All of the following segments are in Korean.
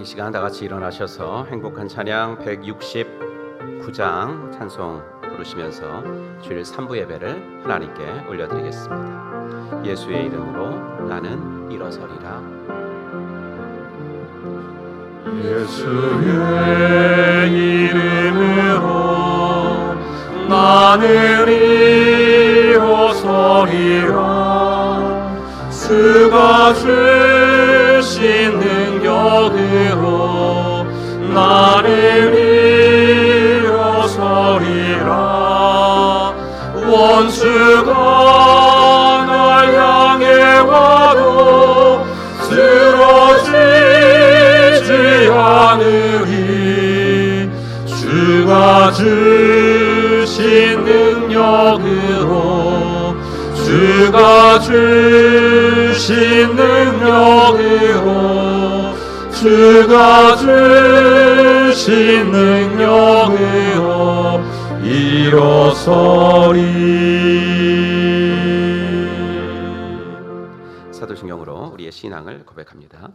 우리 이 시간 다 같이 일어나셔서 행복한 찬양 169장 찬송 부르시면서 주일 3부 예배를 하나님께 올려드리겠습니다. 예수의 이름으로 나는 일어서리라. 예수의 이름으로 나는 일어서리라. 주가 주신 능력으로 나는 일어서리라. 원수가 날 향해 와도 쓰러지지 않으리. 주가 주신 능력으로 주가 주신 능력으로 주가 주신 능력으로 일어서리. 사도신경으로 우리의 신앙을 고백합니다.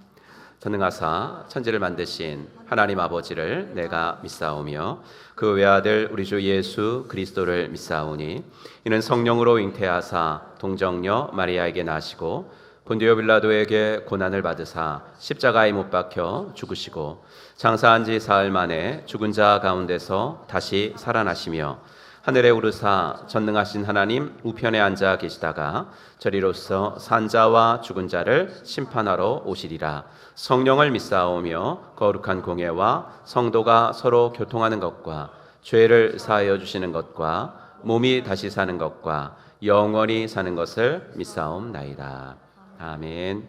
전능하사 천지를 만드신 하나님 아버지를 내가 믿사오며 그 외아들 우리 주 예수 그리스도를 믿사오니 이는 성령으로 잉태하사 동정녀 마리아에게 나시고 본디오 빌라도에게 고난을 받으사 십자가에 못 박혀 죽으시고 장사한 지 사흘 만에 죽은 자 가운데서 다시 살아나시며 하늘에 오르사 전능하신 하나님 우편에 앉아 계시다가 저리로서 산자와 죽은 자를 심판하러 오시리라. 성령을 믿사오며 거룩한 공예와 성도가 서로 교통하는 것과 죄를 사하여 주시는 것과 몸이 다시 사는 것과 영원히 사는 것을 믿사옵나이다. 아멘.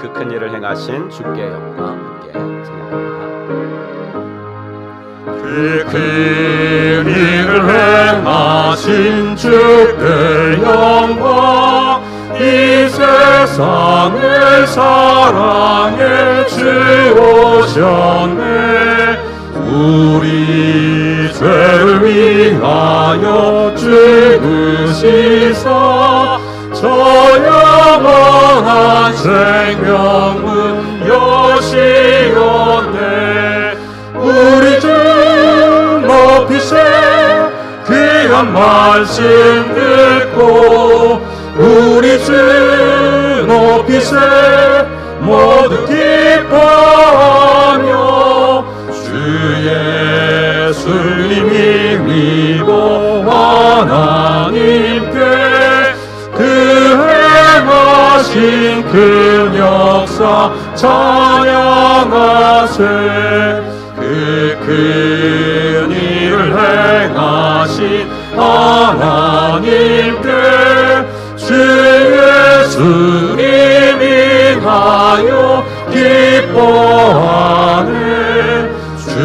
그 큰 일을 행하신 주께 영광 함께 찬양합니다. 그 큰 일을 행하신 주께 영광. 이 세상을 사랑해 주오셨네. 우리 죄를 위하여 죽으시사 저 영원한 생명은 여시었네. 우리 주 높이세 귀한 말씀 듣고 우리 주 높이세 모두 기뻐하며 주 예수님이 믿고 하나님께 그 행하신 그 역사 찬양하세. 그 큰 일을 행하신 하나님께 주 예수님이 하여 기뻐하네. 주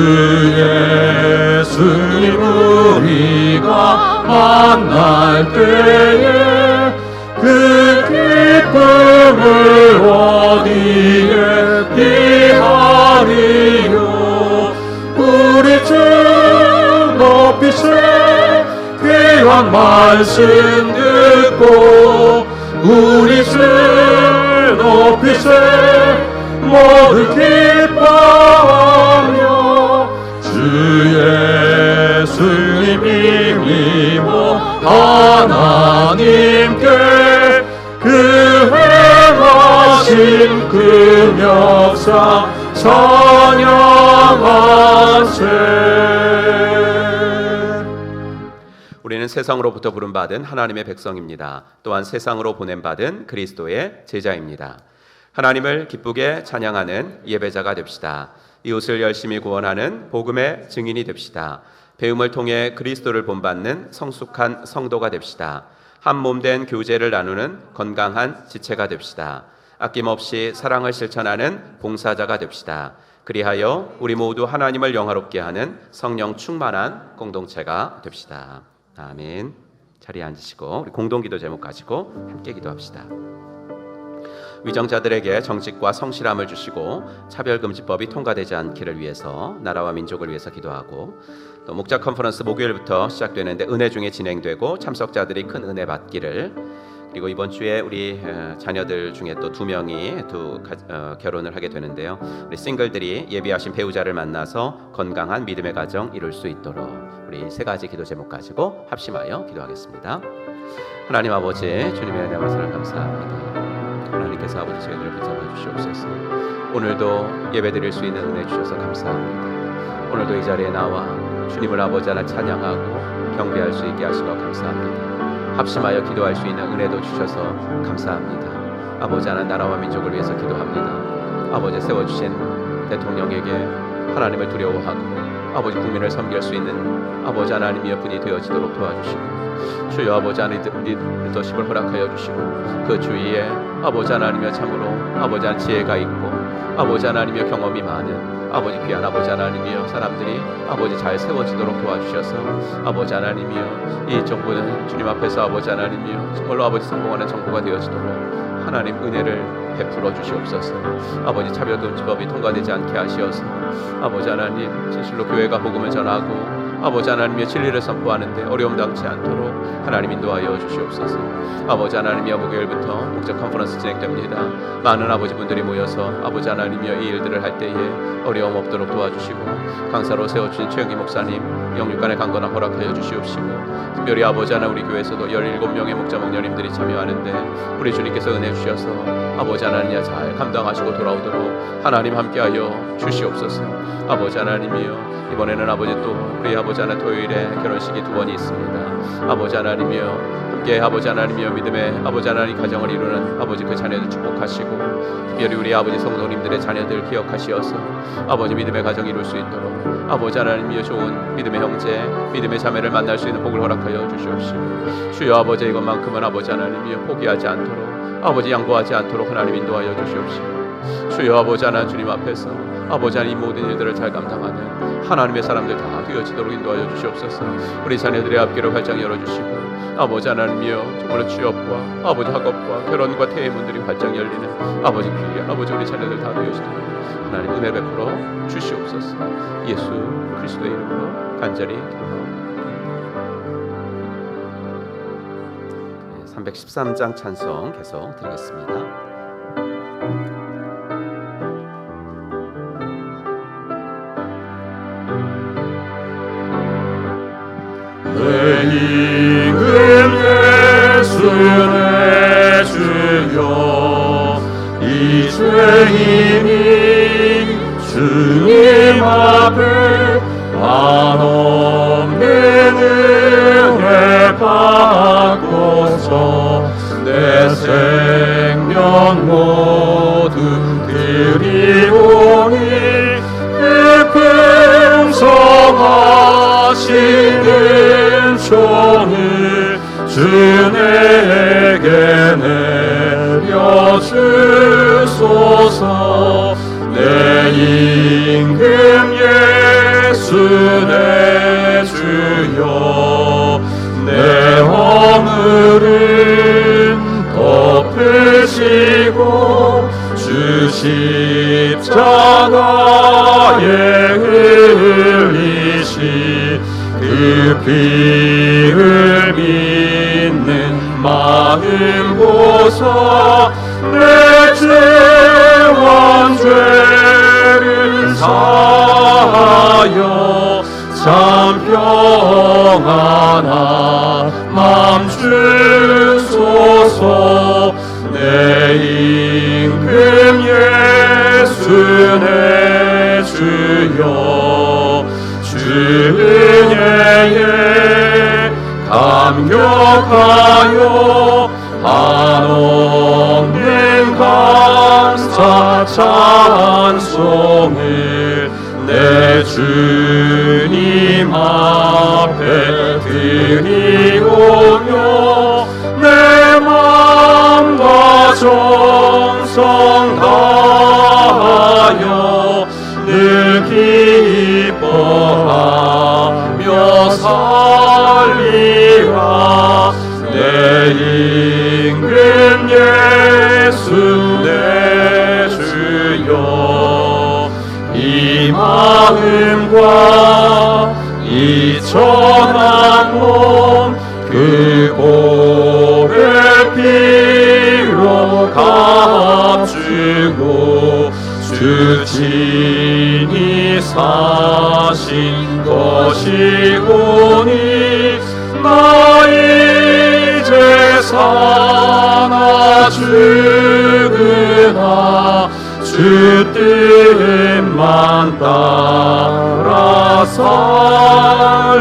예수님 우리가 만날 때에 그 기쁨을 어디에 비하리요. 우리 주 높이세 귀한 말씀 듣고 우리 주 높이세 모두 기뻐하며 주 예수님이 믿고 하나님께 그 행하신 그 역사 찬양하세. 우리는 세상으로부터 부름받은 하나님의 백성입니다. 또한 세상으로 보냄받은 그리스도의 제자입니다. 하나님을 기쁘게 찬양하는 예배자가 됩시다. 이웃을 열심히 구원하는 복음의 증인이 됩시다. 배움을 통해 그리스도를 본받는 성숙한 성도가 됩시다. 한 몸 된 교제를 나누는 건강한 지체가 됩시다. 아낌없이 사랑을 실천하는 봉사자가 됩시다. 그리하여 우리 모두 하나님을 영화롭게 하는 성령 충만한 공동체가 됩시다. 아멘. 자리에 앉으시고 우리 공동기도 제목 가지고 함께 기도합시다. 위정자들에게 정직과 성실함을 주시고 차별금지법이 통과되지 않기를 위해서, 나라와 민족을 위해서 기도하고, 또 목자 컨퍼런스 목요일부터 시작되는데 은혜 중에 진행되고 참석자들이 큰 은혜 받기를, 그리고 이번 주에 우리 자녀들 중에 또 2명이 결혼을 하게 되는데요. 우리 싱글들이 예비하신 배우자를 만나서 건강한 믿음의 가정 이룰 수 있도록 우리 3가지 기도 제목 가지고 합심하여 기도하겠습니다. 하나님 아버지, 주님의 은혜와 사랑 감사합니다. 하나님께서 아버지 저희들을 붙잡아 주시옵소서. 오늘도 예배드릴 수 있는 은혜 주셔서 감사합니다. 오늘도 이 자리에 나와 주님을 아버지 하나 찬양하고 경배할 수 있게 하시고 감사합니다. 합심하여 기도할 수 있는 은혜도 주셔서 감사합니다. 아버지 하나 나라와 민족을 위해서 기도합니다. 아버지 세워주신 대통령에게 하나님을 두려워하고 아버지 국민을 섬길 수 있는 아버지 하나님의 분이 되어지도록 도와주시고, 주여 아버지 하나님 리더십을 허락하여 주시고, 그 주위에 아버지 하나님의 참으로 아버지 하나님 지혜가 있고 아버지 하나님의 경험이 많은 아버지 귀한 아버지 하나님이여 사람들이 아버지 잘 세워지도록 도와주셔서, 아버지 하나님이여 이 정부는 주님 앞에서 아버지 하나님이여 정말로 아버지 성공하는 정부가 되어지도록 하나님 은혜를 베풀어 주시옵소서. 아버지 차별금지법이 통과되지 않게 하시어서 아버지 하나님 진실로 교회가 복음을 전하고 아버지 하나님의 진리를 선포하는데 어려움 당치 않도록 하나님 인도하여 주시옵소서. 아버지 하나님이여 목요일부터 목자 컨퍼런스 진행됩니다. 많은 아버지 분들이 모여서 아버지 하나님이여 이 일들을 할 때에 어려움 없도록 도와주시고, 강사로 세워주신 최영기 목사님 영육간의 강건함 허락하여 주시옵시고, 특별히 아버지 하나 우리 교회에서도 17명의 목자 목녀님들이 참여하는데 우리 주님께서 은혜 주셔서 아버지 하나님 잘 감당하시고 돌아오도록 하나님 함께하여 주시옵소서. 아버지 하나님이여 이번에는 아버지 또 우리 아버지 하나 토요일에 결혼식이 2번이 있습니다. 아버지 하나님이여 함께 아버지 하나님이여 믿음의 아버지 하나님 가정을 이루는 아버지 그 자녀들 축복하시고, 특별히 우리 아버지 성도님들의 자녀들 기억하시어서 아버지 믿음의 가정 이룰 수 있도록 아버지 하나님이여 좋은 믿음의 형제 믿음의 자매를 만날 수 있는 복을 허락하여 주시옵시고, 주여 아버지 이것만큼은 아버지 하나님이여 포기하지 않도록 아버지 양보하지 않도록 하나님 인도하여 주시옵시고, 주여 아버지 하나님 주님 앞에서 아버지 하나님 이 모든 일들을 잘 감당하는 하나님의 사람들 다 되어지도록 인도하여 주시옵소서. 우리 자녀들의 앞길을 활짝 열어주시고, 아버지 하나님이여 정말로 취업과 아버지 학업과 결혼과 태의 문들이 활짝 열리는 아버지 귀한 아버지 우리 자녀들 다 되어지도록 하나님 은혜 베풀어 주시옵소서. 예수 그리스도의 이름으로 간절히 기도하옵나이다. 313장 찬송 계속 드리겠습니다. 내 임금 예수 내 주여, 이 죄인이 주님 앞에 한없는 은혜 받고서 내 생명 모두 드리오니, 그 풍성하시는 종을 주 내게 내려주소서. 내 임금 예수 내 주여, 내 허물은 덮으시고 주 십자가에 흘리신 그 피를 믿는 마음 보사 내 죄와 죄를 사하여 참 평안한 맘 주소서. 내 임금 예수 내 주여, 주 은혜에 감격하여 한없는 감사 찬송을 내 주님 앞에 드리오며, 내 마음과 정성 다하여 늘 기뻐하며 살리라. 내 임금 예수 내 마음과 이 천한 몸 그 보혈 피로 값주고 주 친히 사신 것이오니 나 이제 사나 죽으나 주 뜻만 따라 살리라.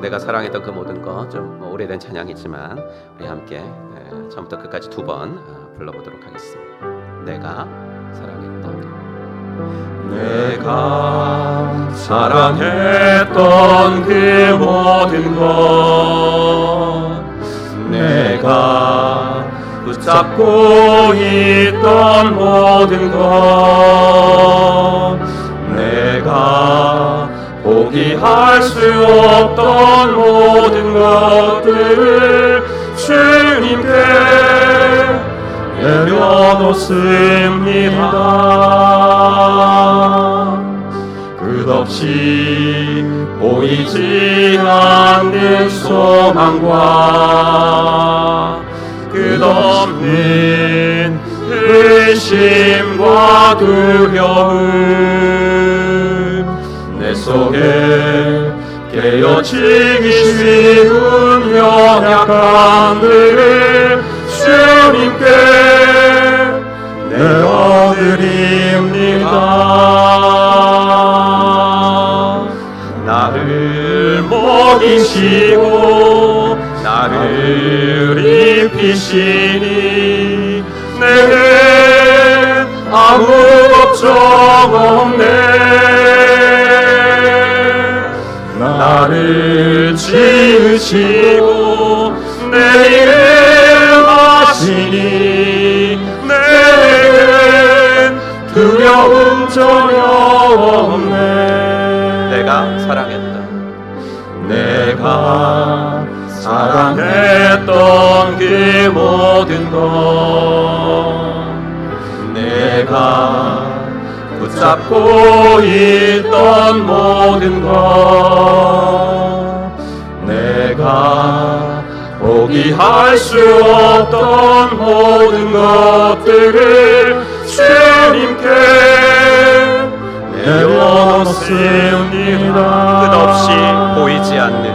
내가 사랑했던 그 모든 것, 좀 오래된 찬양이지만 우리 함께 처음부터 끝까지 두 번 불러보도록 하겠습니다. 내가 사랑했던 내가 사랑했던 그 모든 것 내가 붙잡고 있던 모든 것 내가 포기할 수 없던 모든 것들을 주님께 내려놓습니다. 끝없이 보이지 않는 소망과 끝없는 의심과 두려움 내 속에 깨어지기 쉬운 연약함들을 주님께 내어드립니다. 나를 먹이시고 나를 입히시니 내겐 아무 걱정 없네. 나를 지으시고 내 일을 하시니 내겐 두려움 전혀 없네. 내가 사랑했던 내가 사랑했던 그 모든 것 내가 붙잡고 있던 모든 것 내가 포기할 수 없던 모든 것들을 주님께 내려놓습니다. 끝없이 보이지 않는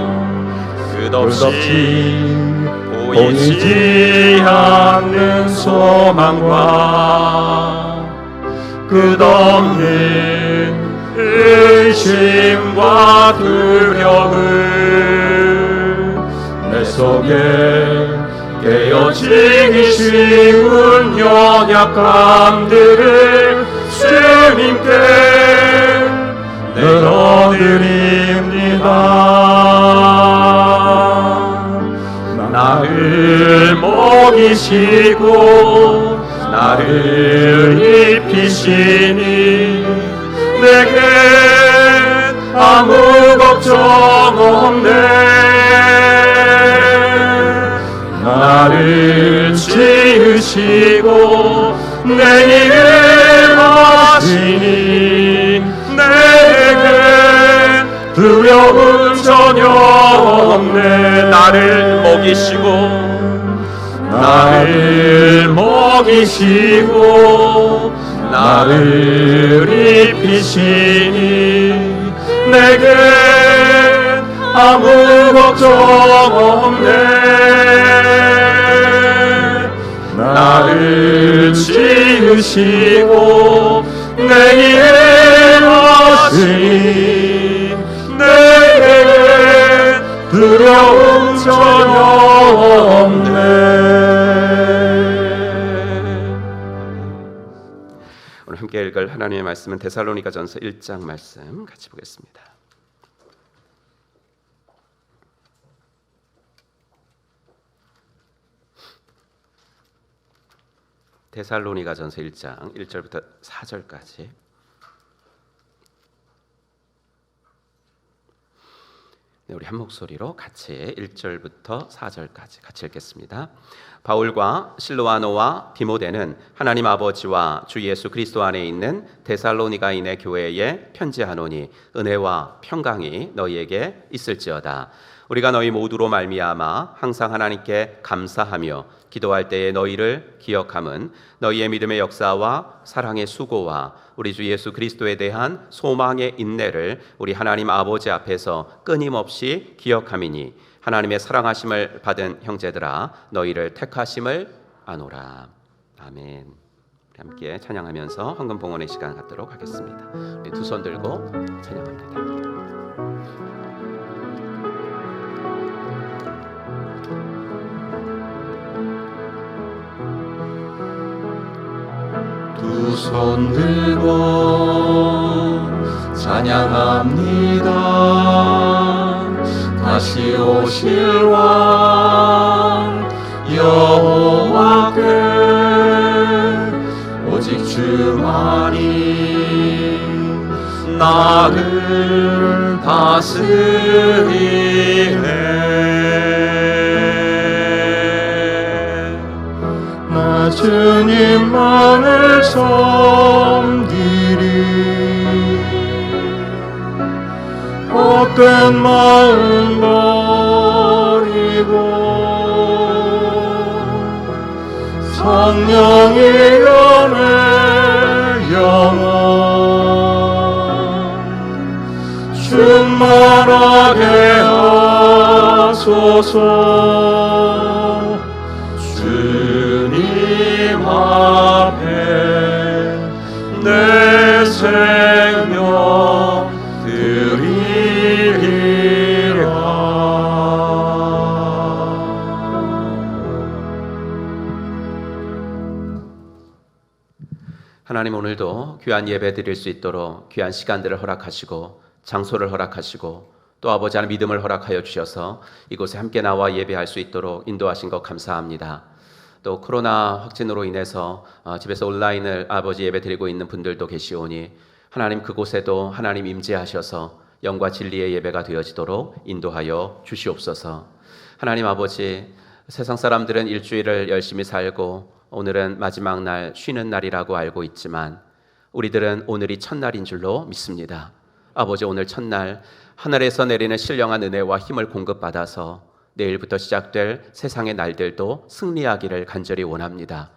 보이지 않는 소망과 끝없는 의심과 두려움 내 속에 깨어지기 쉬운 연약함들을 주님께 내어드립니다. 나를 먹이시고 나를 입히시니 내겐 아무 걱정 없네. 나를 지으시고 내 일을 하시니 내겐 두려움 전혀 없네. 나를 먹이시고 나를 입히시니 내겐 아무 걱정 없네. 나를 지으시고 내 일을 하시니 내겐 두려움 전혀 없네. 오늘 함께 읽을 하나님의 말씀은 데살로니가전서 1장 말씀 같이 보겠습니다. 데살로니가전서 1장 1절부터 4절까지. 네, 우리 한 목소리로 같이 1절부터 4절까지 같이 읽겠습니다. 바울과 실로아노와 디모데는 하나님 아버지와 주 예수 그리스도 안에 있는 데살로니가인의 교회에 편지하노니 은혜와 평강이 너희에게 있을지어다. 우리가 너희 모두로 말미암아 항상 하나님께 감사하며 기도할 때에 너희를 기억함은 너희의 믿음의 역사와 사랑의 수고와 우리 주 예수 그리스도에 대한 소망의 인내를 우리 하나님 아버지 앞에서 끊임없이 기억함이니 하나님의 사랑하심을 받은 형제들아 너희를 택하심을 아노라. 아멘. 함께 찬양하면서 헌금 봉헌의 시간 갖도록 하겠습니다. 우리 두 손 들고 찬양합니다. 두 손 들고 찬양합니다. 다시 오실 왕 여호와께 오직 주만이 나를 다스리네. 나 주님만을 섬기리. 헛된 마음 버리고 성령이 연애 영원 충만하게 하소서. 주님 앞에 내 생명 드리리라. 하나님, 오늘도 귀한 예배 드릴 수 있도록 귀한 시간들을 허락하시고 장소를 허락하시고 또 아버지 하나님 믿음을 허락하여 주셔서 이곳에 함께 나와 예배할 수 있도록 인도하신 것 감사합니다. 또 코로나 확진으로 인해서 집에서 온라인을 아버지 예배 드리고 있는 분들도 계시오니 하나님 그곳에도 하나님 임재하셔서 영과 진리의 예배가 되어지도록 인도하여 주시옵소서. 하나님 아버지, 세상 사람들은 일주일을 열심히 살고 오늘은 마지막 날 쉬는 날이라고 알고 있지만 우리들은 오늘이 첫날인 줄로 믿습니다. 아버지, 오늘 첫날 하늘에서 내리는 신령한 은혜와 힘을 공급받아서 내일부터 시작될 세상의 날들도 승리하기를 간절히 원합니다.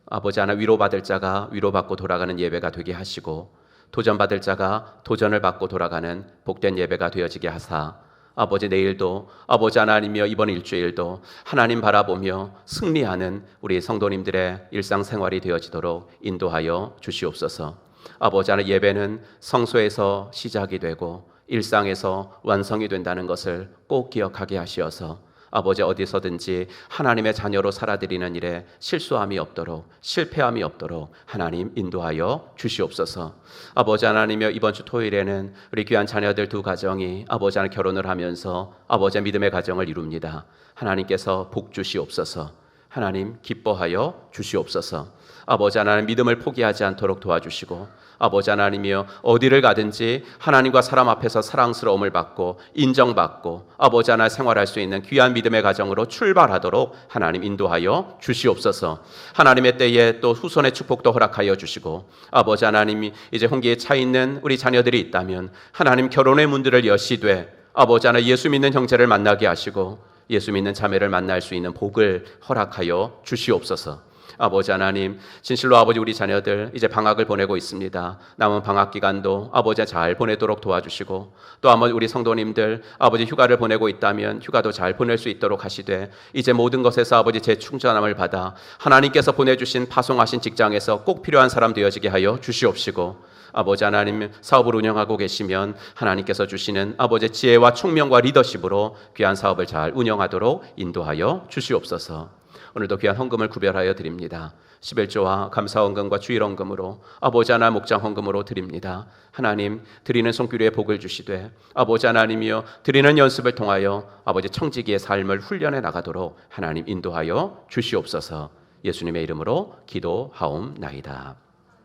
아버지, 하나 위로받을 자가 위로받고 돌아가는 예배가 되게 하시고 도전받을 자가 도전을 받고 돌아가는 복된 예배가 되어지게 하사 아버지, 내일도 아버지 하나님이여 이번 일주일도 하나님 바라보며 승리하는 우리 성도님들의 일상생활이 되어지도록 인도하여 주시옵소서. 아버지 하나, 예배는 성소에서 시작이 되고 일상에서 완성이 된다는 것을 꼭 기억하게 하시어서 아버지, 어디서든지 하나님의 자녀로 살아드리는 일에 실수함이 없도록 실패함이 없도록 하나님 인도하여 주시옵소서. 아버지 하나님이여 이번 주 토요일에는 우리 귀한 자녀들 두 가정이 아버지 하나 결혼을 하면서 아버지의 믿음의 가정을 이룹니다. 하나님께서 복 주시옵소서. 하나님 기뻐하여 주시옵소서. 아버지 하나님 믿음을 포기하지 않도록 도와주시고 아버지 하나님이여 어디를 가든지 하나님과 사람 앞에서 사랑스러움을 받고 인정받고 아버지 하나 생활할 수 있는 귀한 믿음의 가정으로 출발하도록 하나님 인도하여 주시옵소서. 하나님의 때에 또 후손의 축복도 허락하여 주시고 아버지 하나님이 이제 홍기에 차 있는 우리 자녀들이 있다면 하나님 결혼의 문들을 여시되 아버지 하나 예수 믿는 형제를 만나게 하시고 예수 믿는 자매를 만날 수 있는 복을 허락하여 주시옵소서. 아버지 하나님, 진실로 아버지 우리 자녀들 이제 방학을 보내고 있습니다. 남은 방학 기간도 아버지 잘 보내도록 도와주시고 또 아버지 우리 성도님들 아버지 휴가를 보내고 있다면 휴가도 잘 보낼 수 있도록 하시되 이제 모든 것에서 아버지 재충전함을 받아 하나님께서 보내주신 파송하신 직장에서 꼭 필요한 사람 되어지게 하여 주시옵시고 아버지 하나님, 사업을 운영하고 계시면 하나님께서 주시는 아버지 지혜와 총명과 리더십으로 귀한 사업을 잘 운영하도록 인도하여 주시옵소서. 오늘도 귀한 헌금을 구별하여 드립니다. 11조와 감사헌금과 주일헌금으로 아버지 하나 목장 헌금으로 드립니다. 하나님, 드리는 손길에 복을 주시되 아버지 하나님이여 드리는 연습을 통하여 아버지 청지기의 삶을 훈련해 나가도록 하나님 인도하여 주시옵소서. 예수님의 이름으로 기도하옵나이다.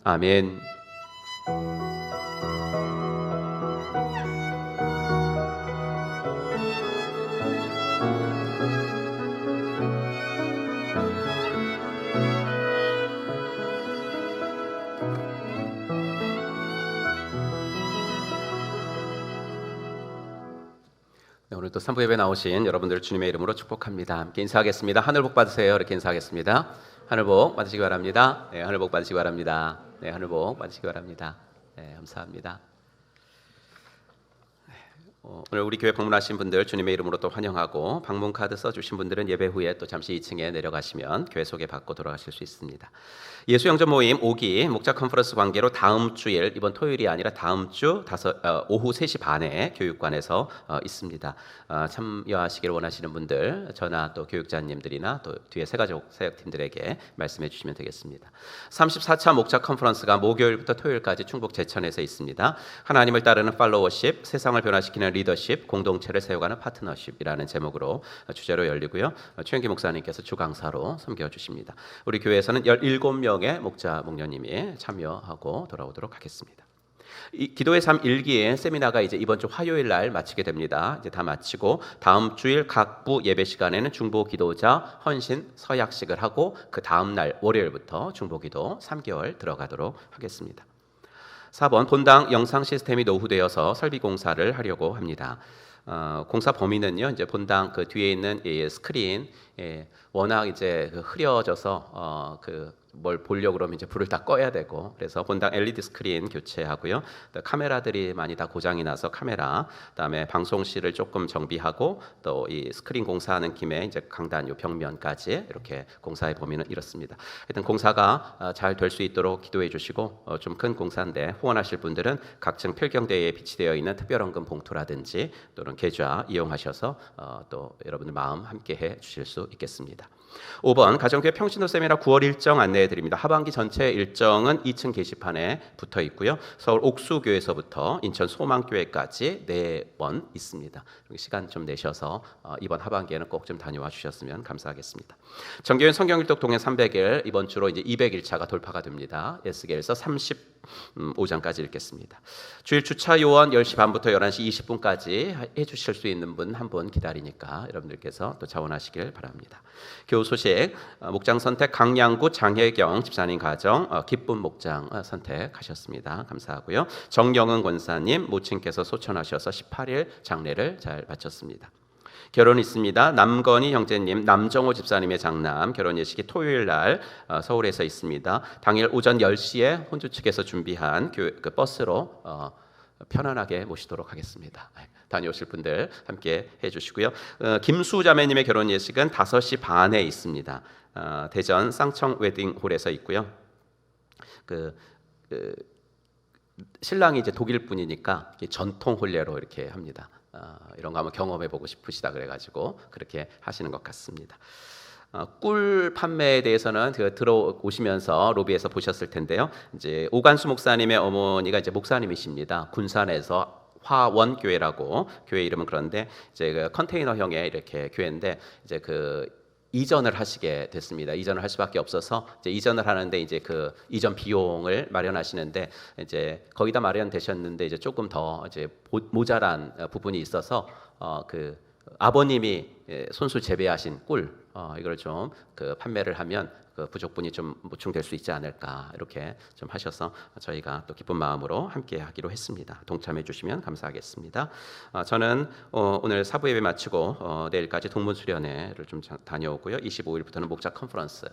아멘. 오늘 또 산부 예배 나오신 여러분들 주님의 이름으로 축복합니다. 함께 인사하겠습니다. 하늘 복 받으세요. 이렇게 인사하겠습니다. 하늘 복 받으시기 바랍니다. 네, 하늘 복 받으시기 바랍니다. 네, 하늘 복 받으시기 바랍니다. 네, 감사합니다. 오늘 우리 교회 방문하신 분들 주님의 이름으로 또 환영하고, 방문 카드 써주신 분들은 예배 후에 또 잠시 2층에 내려가시면 교회 소개 받고 돌아가실 수 있습니다. 예수 영접 모임 5기 목자 컨퍼런스 관계로 다음 주일, 이번 토요일이 아니라 다음 주 오후 3시 반에 교육관에서 있습니다. 참여하시기를 원하시는 분들 저나 또 교육자님들이나 또 뒤에 새가족 사역팀들에게 말씀해 주시면 되겠습니다. 34차 목자 컨퍼런스가 목요일부터 토요일까지 충북 제천에서 있습니다. 하나님을 따르는 팔로워십, 세상을 변화시키는 리더십, 공동체를 세워가는 파트너십이라는 제목으로 주제로 열리고요. 최영기 목사님께서 주강사로 섬겨주십니다. 우리 교회에서는 17명의 목자 목녀님이 참여하고 돌아오도록 하겠습니다. 이 기도의 삶 1기의 세미나가 이제 이번 주 화요일 날 마치게 됩니다. 이제 다 마치고 다음 주일 각부 예배 시간에는 중보 기도자 헌신 서약식을 하고, 그 다음 날 월요일부터 중보 기도 3개월 들어가도록 하겠습니다. 4번, 본당 영상 시스템이 노후되어서 설비 공사를 하려고 합니다. 공사 범위는요, 이제 본당 그 뒤에 있는 이 스크린, 워낙 이제 흐려져서 뭘 보려고 그러면 이제 불을 다 꺼야 되고, 그래서 본당 LED 스크린 교체하고요. 또 카메라들이 많이 다 고장이 나서 카메라, 그다음에 방송실을 조금 정비하고, 또 이 스크린 공사하는 김에 이제 강단 요 벽면까지 이렇게 공사의 범위는 이렇습니다. 하여튼 공사가 잘 될 수 있도록 기도해 주시고, 좀 큰 공사인데 후원하실 분들은 각층 필경대에 비치되어 있는 특별헌금 봉투라든지 또는 계좌 이용하셔서 또 여러분들 마음 함께해 주실 수 있겠습니다. 5번, 가정교회 평신도 세미나 9월 일정 안내해 드립니다. 하반기 전체 일정은 2층 게시판에 붙어 있고요. 서울 옥수교에서부터 인천 소망교회까지 4번 있습니다. 시간 좀 내셔서 이번 하반기에는 꼭 좀 다녀와 주셨으면 감사하겠습니다. 정교회 성경일독 동행 300일, 이번 주로 이제 200일차가 돌파가 됩니다. 에스겔서 35장까지 읽겠습니다. 주일 주차 요원 10시 반부터 11시 20분까지 해주실 수 있는 분 한 분 기다리니까 여러분들께서 또 자원하시길 바랍니다. 교우 소식, 목장 선택 강양구 장혜경 집사님 가정 기쁜 목장 선택하셨습니다. 감사하고요. 정영은 권사님 모친께서 소천하셔서 18일 장례를 잘 마쳤습니다. 결혼 있습니다. 남건희 형제님, 남정호 집사님의 장남 결혼 예식이 토요일 날 서울에서 있습니다. 당일 오전 10시에 혼주 측에서 준비한 버스로 편안하게 모시도록 하겠습니다. 다녀오실 분들 함께 해주시고요. 김수 자매님의 결혼 예식은 5시 반에 있습니다. 대전 쌍청 웨딩홀에서 있고요. 신랑이 이제 독일 분이니까 전통 혼례로 이렇게 합니다. 이런 거 한번 경험해 보고 싶으시다 그래가지고 그렇게 하시는 것 같습니다. 꿀 판매에 대해서는 들어오시면서 로비에서 보셨을 텐데요. 이제 오관수 목사님의 어머니가 이제 목사님이십니다. 군산에서 화원교회라고 교회 이름은 그런데 이제 컨테이너형의 이렇게 교회인데 이제 이전을 하시게 됐습니다. 이전을 할 수밖에 없어서 이제 이전을 하는데 이제 이전 비용을 마련하시는데 이제 거의 다 마련되셨는데 이제 조금 더 이제 모자란 부분이 있어서 아버님이 손수 재배하신 꿀 이걸 좀 판매를 하면 부족분이 좀 보충될 수 있지 않을까 이렇게 좀 하셔서 저희가 또 기쁜 마음으로 함께 하기로 했습니다. 동참해 주시면 감사하겠습니다. 저는 오늘 사부 예배 마치고 내일까지 동문수련회를 좀 다녀오고요. 25일부터는 목자 컨퍼런스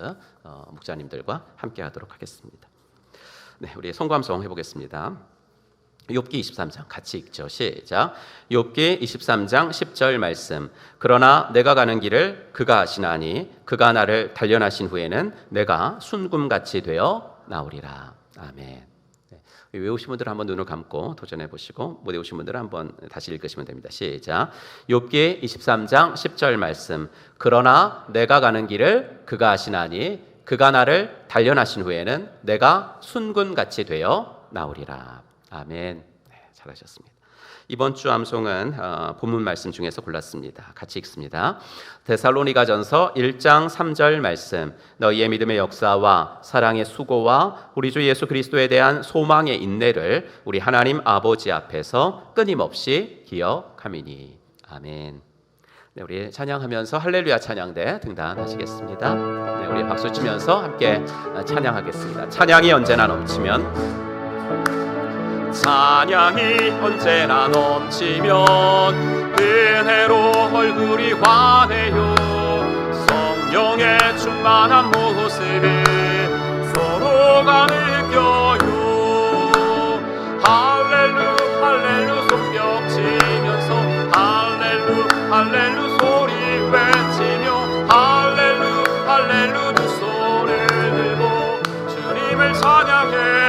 목자님들과 함께 하도록 하겠습니다. 네, 우리 송구함송 해보겠습니다. 욥기 23장 같이 읽죠. 시작. 욥기 23장 10절 말씀. 그러나 내가 가는 길을 그가 아시나니 그가 나를 단련하신 후에는 내가 순금같이 되어 나오리라. 아멘. 네. 외우신 분들은 한번 눈을 감고 도전해 보시고 못 외우신 분들은 한번 다시 읽으시면 됩니다. 시작. 욥기 23장 10절 말씀. 그러나 내가 가는 길을 그가 아시나니 그가 나를 단련하신 후에는 내가 순금같이 되어 나오리라. 아멘. 네, 잘하셨습니다. 이번 주 암송은 본문 말씀 중에서 골랐습니다. 같이 읽습니다. 데살로니가전서 1장 3절 말씀. 너희의 믿음의 역사와 사랑의 수고와 우리 주 예수 그리스도에 대한 소망의 인내를 우리 하나님 아버지 앞에서 끊임없이 기억하미니. 아멘. 네, 우리 찬양하면서 할렐루야 찬양대 등단하시겠습니다. 네, 우리 박수 치면서 함께 찬양하겠습니다. 찬양이 언제나 넘치면 찬양이 언제나 넘치면 은혜로 얼굴이 환해요. 성령의 충만한 모습을 서로가 느껴요. 할렐루 할렐루 손뼉 치면서 할렐루 할렐루 소리 외치며 할렐루 할렐루 두 손을 들고 주님을 찬양해요.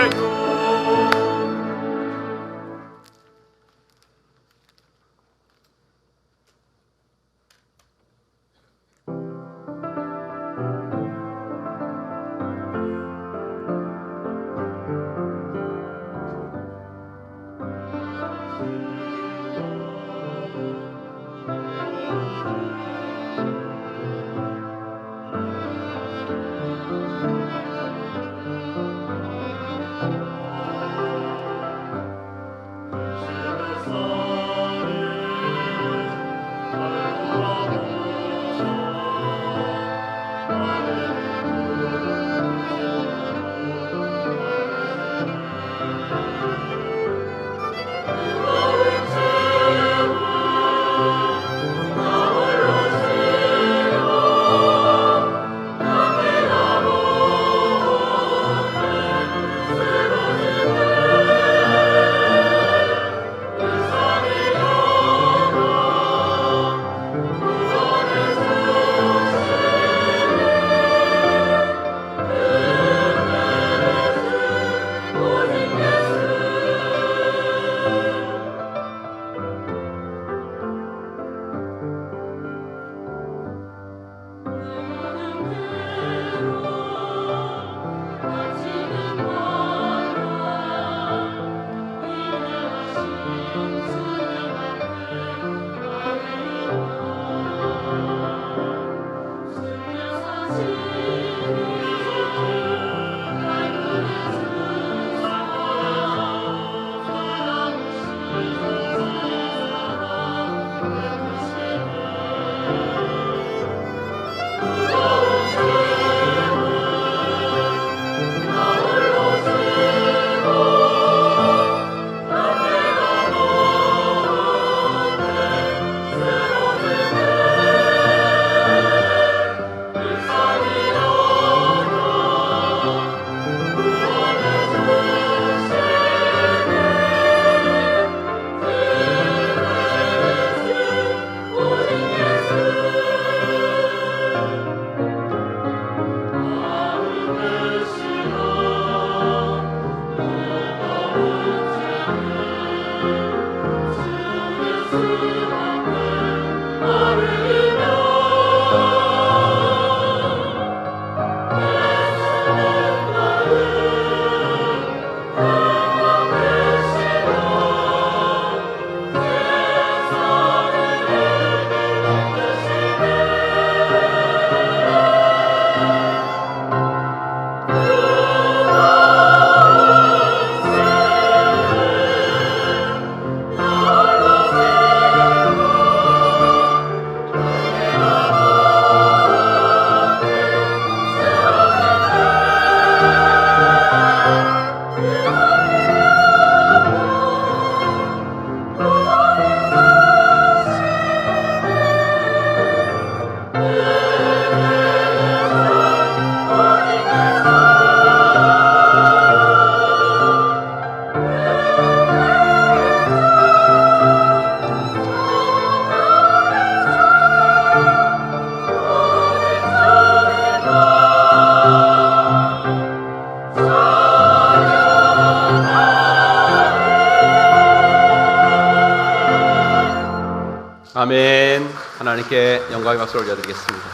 아멘. 하나님께 영광의 박수를 올려드리겠습니다.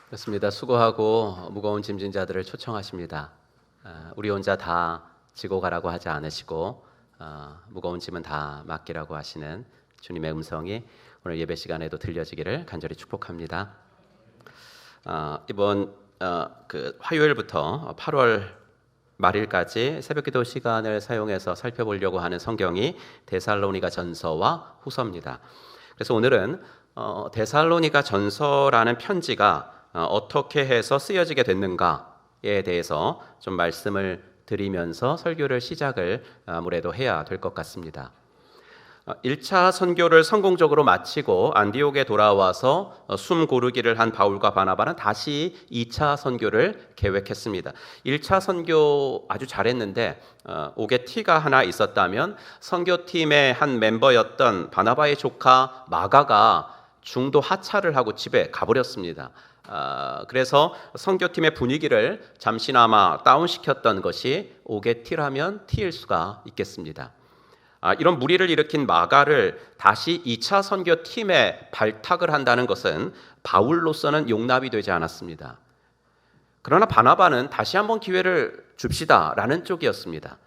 그렇습니다. 수고하고 무거운 짐진 자들을 초청하십니다. 우리 혼자 다 지고 가라고 하지 않으시고 무거운 짐은 다 맡기라고 하시는 주님의 음성이 오늘 예배 시간에도 들려지기를 간절히 축복합니다. 이번 그 화요일부터 8월 말일까지 새벽기도 시간을 사용해서 살펴보려고 하는 성경이 데살로니가 전서와 후서입니다. 그래서 오늘은 데살로니가 전서라는 편지가 어떻게 해서 쓰여지게 됐는가에 대해서 좀 말씀을 드리면서 설교를 시작을 아무래도 해야 될 것 같습니다. 1차 선교를 성공적으로 마치고 안디옥에 돌아와서 숨 고르기를 한 바울과 바나바는 다시 2차 선교를 계획했습니다. 1차 선교 아주 잘했는데 옥에 티가 하나 있었다면 선교팀의 한 멤버였던 바나바의 조카 마가가 중도 하차를 하고 집에 가버렸습니다. 그래서 선교팀의 분위기를 잠시나마 다운시켰던 것이 옥의 티라면 티일 수가 있겠습니다. 이런 무리를 일으킨 마가를 다시 2차 선교팀에 발탁을 한다는 것은 바울로서는 용납이 되지 않았습니다. 그러나 바나바는 다시 한번 기회를 줍시다라는 쪽이었습니다.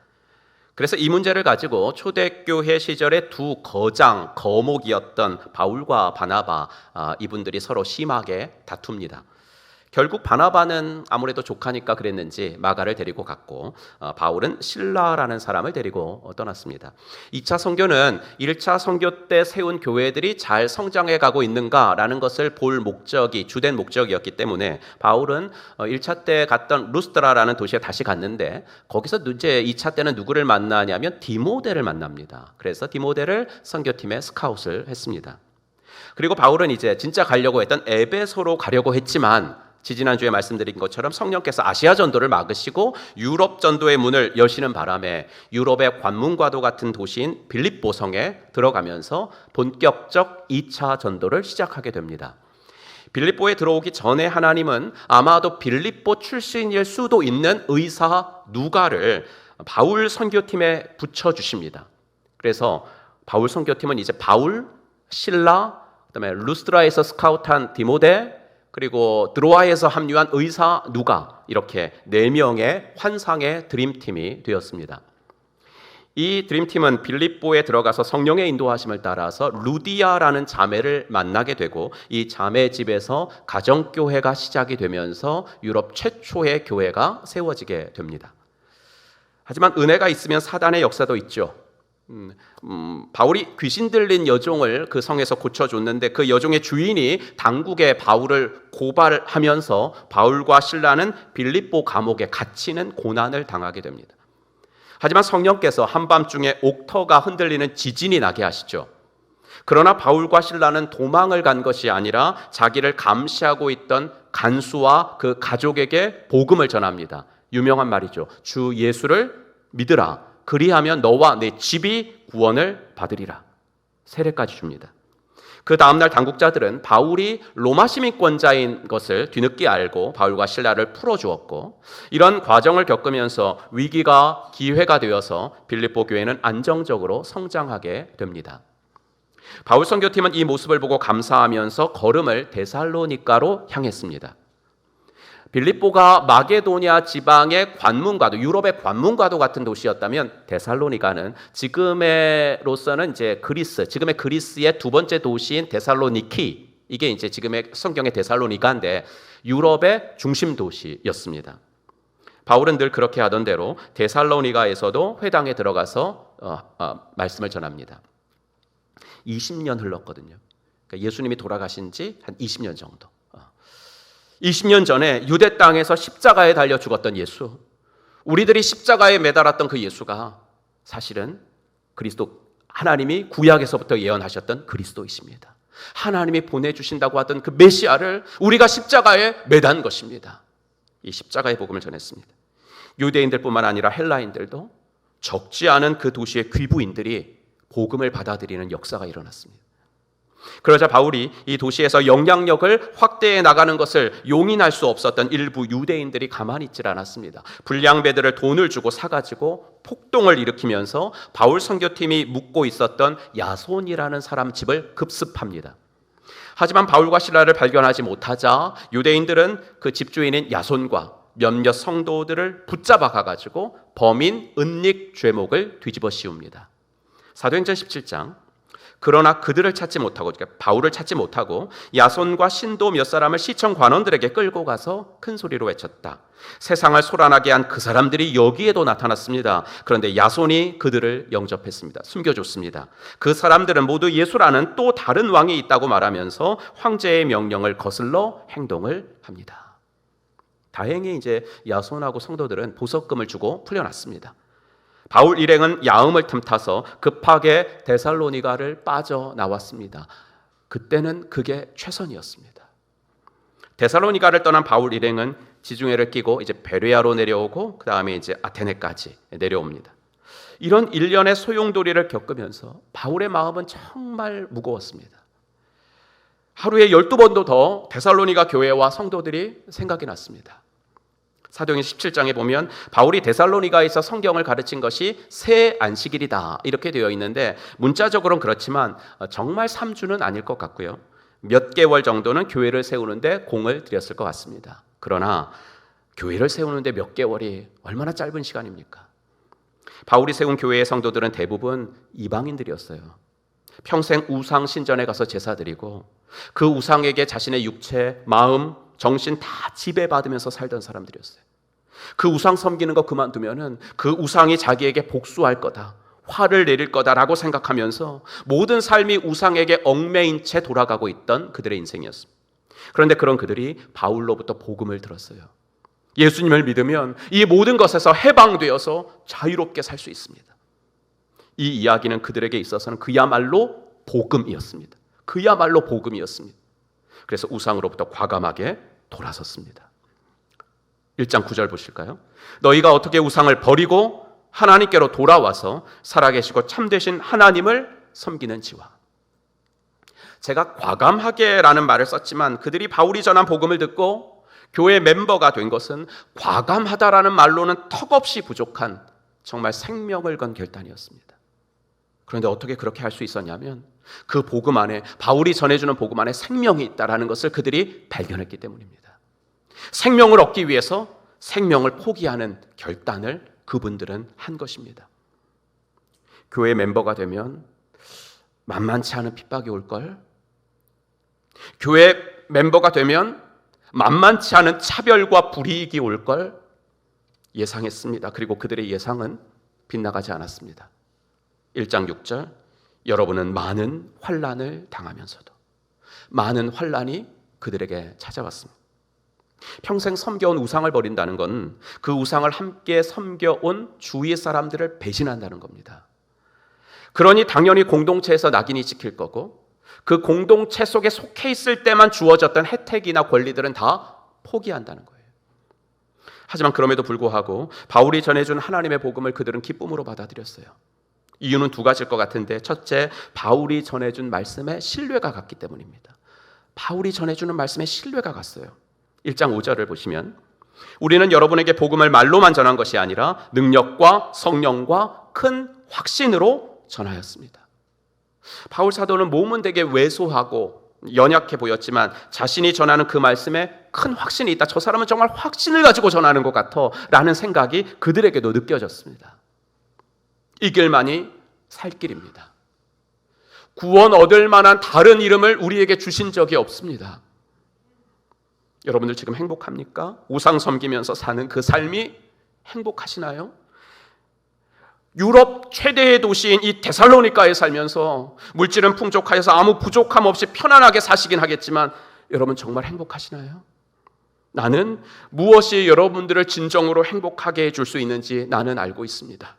그래서 이 문제를 가지고 초대교회 시절의 두 거목이었던 바울과 바나바, 이분들이 서로 심하게 다툽니다. 결국 바나바는 아무래도 조카니까 그랬는지 마가를 데리고 갔고 바울은 실라라는 사람을 데리고 떠났습니다. 2차 선교는 1차 선교 때 세운 교회들이 잘 성장해 가고 있는가라는 것을 볼 목적이 주된 목적이었기 때문에 바울은 1차 때 갔던 루스드라라는 도시에 다시 갔는데 거기서 이제 2차 때는 누구를 만나냐면 디모데를 만납니다. 그래서 디모데를 선교팀에 스카웃을 했습니다. 그리고 바울은 이제 진짜 가려고 했던 에베소로 가려고 했지만 지지난주에 말씀드린 것처럼 성령께서 아시아 전도를 막으시고 유럽 전도의 문을 여시는 바람에 유럽의 관문과도 같은 도시인 빌립보 성에 들어가면서 본격적 2차 전도를 시작하게 됩니다. 빌립보에 들어오기 전에 하나님은 아마도 빌립보 출신일 수도 있는 의사 누가를 바울 선교팀에 붙여주십니다. 그래서 바울 선교팀은 이제 바울, 실라, 그다음에 루스드라에서 스카웃한 디모데, 그리고 드로아에서 합류한 의사 누가, 이렇게 4명의 환상의 드림팀이 되었습니다. 이 드림팀은 빌립보에 들어가서 성령의 인도하심을 따라서 루디아라는 자매를 만나게 되고 이 자매 집에서 가정교회가 시작이 되면서 유럽 최초의 교회가 세워지게 됩니다. 하지만 은혜가 있으면 사단의 역사도 있죠. 바울이 귀신 들린 여종을 그 성에서 고쳐줬는데 그 여종의 주인이 당국에 바울을 고발하면서 바울과 실라는 빌립보 감옥에 갇히는 고난을 당하게 됩니다. 하지만 성령께서 한밤중에 옥터가 흔들리는 지진이 나게 하시죠. 그러나 바울과 실라는 도망을 간 것이 아니라 자기를 감시하고 있던 간수와 그 가족에게 복음을 전합니다. 유명한 말이죠. 주 예수를 믿으라. 그리하면 너와 내 집이 구원을 받으리라. 세례까지 줍니다. 그 다음날 당국자들은 바울이 로마 시민권자인 것을 뒤늦게 알고 바울과 실라를 풀어주었고 이런 과정을 겪으면서 위기가 기회가 되어서 빌립보 교회는 안정적으로 성장하게 됩니다. 바울 선교팀은 이 모습을 보고 감사하면서 걸음을 데살로니가로 향했습니다. 빌립보가 마게도니아 지방의 관문과도, 유럽의 관문과도 같은 도시였다면 데살로니가는 지금으로서는 이제 지금의 그리스의 두 번째 도시인 데살로니키, 이게 이제 지금의 성경의 데살로니가인데 유럽의 중심 도시였습니다. 바울은 늘 그렇게 하던 대로 데살로니가에서도 회당에 들어가서 말씀을 전합니다. 20년 흘렀거든요. 그러니까 예수님이 돌아가신 지 한 20년 정도. 20년 전에 유대 땅에서 십자가에 달려 죽었던 예수, 우리들이 십자가에 매달았던 그 예수가 사실은 그리스도, 하나님이 구약에서부터 예언하셨던 그리스도이십니다. 하나님이 보내주신다고 하던 그 메시아를 우리가 십자가에 매단 것입니다. 이 십자가의 복음을 전했습니다. 유대인들뿐만 아니라 헬라인들도 적지 않은 그 도시의 귀부인들이 복음을 받아들이는 역사가 일어났습니다. 그러자 바울이 이 도시에서 영향력을 확대해 나가는 것을 용인할 수 없었던 일부 유대인들이 가만히 있질 않았습니다. 불량배들을 돈을 주고 사가지고 폭동을 일으키면서 바울 선교팀이 묵고 있었던 야손이라는 사람 집을 급습합니다. 하지만 바울과 실라를 발견하지 못하자 유대인들은 그 집주인인 야손과 몇몇 성도들을 붙잡아 가가지고 범인 은닉 죄목을 뒤집어 씌웁니다. 사도행전 17장, 그러나 그들을 찾지 못하고, 그러니까 바울을 찾지 못하고 야손과 신도 몇 사람을 시청 관원들에게 끌고 가서 큰 소리로 외쳤다. 세상을 소란하게 한 그 사람들이 여기에도 나타났습니다. 그런데 야손이 그들을 영접했습니다. 숨겨줬습니다. 그 사람들은 모두 예수라는 또 다른 왕이 있다고 말하면서 황제의 명령을 거슬러 행동을 합니다. 다행히 이제 야손하고 성도들은 보석금을 주고 풀려났습니다. 바울 일행은 야음을 틈타서 급하게 데살로니가를 빠져나왔습니다. 그때는 그게 최선이었습니다. 데살로니가를 떠난 바울 일행은 지중해를 끼고 이제 베레아로 내려오고 그 다음에 이제 아테네까지 내려옵니다. 이런 일련의 소용돌이를 겪으면서 바울의 마음은 정말 무거웠습니다. 하루에 12번도 더 데살로니가 교회와 성도들이 생각이 났습니다. 사도행전 17장에 보면 바울이 데살로니가에서 성경을 가르친 것이 새 안식일이다 이렇게 되어 있는데 문자적으로는 그렇지만 정말 3주는 아닐 것 같고요. 몇 개월 정도는 교회를 세우는데 공을 들였을 것 같습니다. 그러나 교회를 세우는데 몇 개월이 얼마나 짧은 시간입니까? 바울이 세운 교회의 성도들은 대부분 이방인들이었어요. 평생 우상 신전에 가서 제사 드리고 그 우상에게 자신의 육체, 마음, 정신 다 지배받으면서 살던 사람들이었어요. 그 우상 섬기는 거 그만두면은 그 우상이 자기에게 복수할 거다, 화를 내릴 거다라고 생각하면서 모든 삶이 우상에게 얽매인 채 돌아가고 있던 그들의 인생이었습니다. 그런데 그런 그들이 바울로부터 복음을 들었어요. 예수님을 믿으면 이 모든 것에서 해방되어서 자유롭게 살 수 있습니다. 이 이야기는 그들에게 있어서는 그야말로 복음이었습니다. 그야말로 복음이었습니다. 그래서 우상으로부터 과감하게 돌아섰습니다. 1장 9절 보실까요? 너희가 어떻게 우상을 버리고 하나님께로 돌아와서 살아계시고 참되신 하나님을 섬기는지와. 제가 과감하게라는 말을 썼지만 그들이 바울이 전한 복음을 듣고 교회 멤버가 된 것은 과감하다라는 말로는 턱없이 부족한 정말 생명을 건 결단이었습니다. 그런데 어떻게 그렇게 할 수 있었냐면 그 복음 안에, 바울이 전해주는 복음 안에 생명이 있다라는 것을 그들이 발견했기 때문입니다. 생명을 얻기 위해서 생명을 포기하는 결단을 그분들은 한 것입니다. 교회 멤버가 되면 만만치 않은 핍박이 올걸, 교회 멤버가 되면 만만치 않은 차별과 불이익이 올걸 예상했습니다. 그리고 그들의 예상은 빗나가지 않았습니다. 1장 6절, 여러분은 많은 환난을 당하면서도, 많은 환난이 그들에게 찾아왔습니다. 평생 섬겨온 우상을 버린다는 건 그 우상을 함께 섬겨온 주위 사람들을 배신한다는 겁니다. 그러니 당연히 공동체에서 낙인이 찍힐 거고 그 공동체 속에 속해 있을 때만 주어졌던 혜택이나 권리들은 다 포기한다는 거예요. 하지만 그럼에도 불구하고 바울이 전해준 하나님의 복음을 그들은 기쁨으로 받아들였어요. 이유는 두 가지일 것 같은데, 첫째, 바울이 전해준 말씀에 신뢰가 갔기 때문입니다. 바울이 전해주는 말씀에 신뢰가 갔어요. 1장 5절을 보시면 우리는 여러분에게 복음을 말로만 전한 것이 아니라 능력과 성령과 큰 확신으로 전하였습니다. 바울 사도는 몸은 되게 왜소하고 연약해 보였지만 자신이 전하는 그 말씀에 큰 확신이 있다. 저 사람은 정말 확신을 가지고 전하는 것 같아 라는 생각이 그들에게도 느껴졌습니다. 이 길만이 살 길입니다. 구원 얻을 만한 다른 이름을 우리에게 주신 적이 없습니다. 여러분들 지금 행복합니까? 우상 섬기면서 사는 그 삶이 행복하시나요? 유럽 최대의 도시인 이 데살로니가에 살면서 물질은 풍족하여서 아무 부족함 없이 편안하게 사시긴 하겠지만 여러분 정말 행복하시나요? 나는 무엇이 여러분들을 진정으로 행복하게 해줄 수 있는지 나는 알고 있습니다.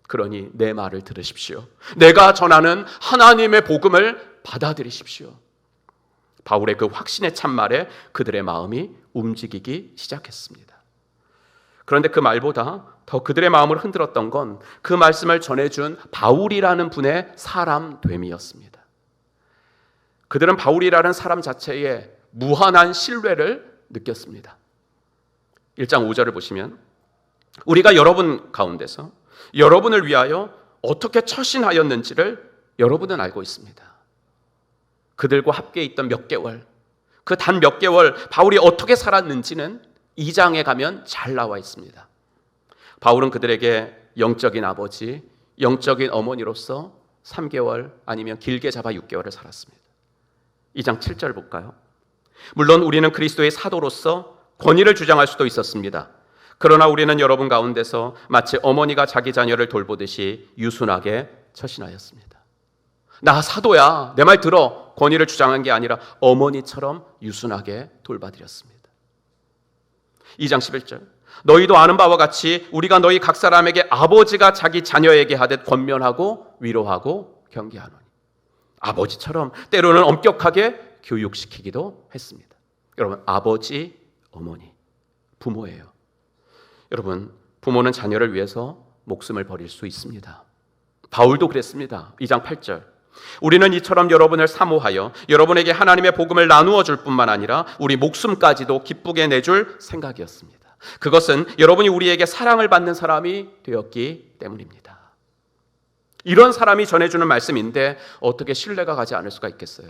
그러니 내 말을 들으십시오. 내가 전하는 하나님의 복음을 받아들이십시오. 바울의 그 확신의 참말에 그들의 마음이 움직이기 시작했습니다. 그런데 그 말보다 더 그들의 마음을 흔들었던 건 그 말씀을 전해준 바울이라는 분의 사람됨이었습니다. 그들은 바울이라는 사람 자체에 무한한 신뢰를 느꼈습니다. 1장 5절을 보시면 우리가 여러분 가운데서 여러분을 위하여 어떻게 처신하였는지를 여러분은 알고 있습니다. 그들과 함께 있던 몇 개월, 그 단 몇 개월 바울이 어떻게 살았는지는 2장에 가면 잘 나와 있습니다. 바울은 그들에게 영적인 아버지, 영적인 어머니로서 3개월 아니면 길게 잡아 6개월을 살았습니다. 2장 7절 볼까요? 물론 우리는 그리스도의 사도로서 권위를 주장할 수도 있었습니다. 그러나 우리는 여러분 가운데서 마치 어머니가 자기 자녀를 돌보듯이 유순하게 처신하였습니다. 나 사도야, 내 말 들어. 권위를 주장한 게 아니라 어머니처럼 유순하게 돌봐드렸습니다. 2장 11절, 너희도 아는 바와 같이 우리가 너희 각 사람에게 아버지가 자기 자녀에게 하듯 권면하고 위로하고 경계하노니. 아버지처럼 때로는 엄격하게 교육시키기도 했습니다. 여러분, 아버지, 어머니, 부모예요. 여러분, 부모는 자녀를 위해서 목숨을 버릴 수 있습니다. 바울도 그랬습니다. 2장 8절, 우리는 이처럼 여러분을 사모하여 여러분에게 하나님의 복음을 나누어 줄 뿐만 아니라 우리 목숨까지도 기쁘게 내줄 생각이었습니다. 그것은 여러분이 우리에게 사랑을 받는 사람이 되었기 때문입니다. 이런 사람이 전해주는 말씀인데 어떻게 신뢰가 가지 않을 수가 있겠어요?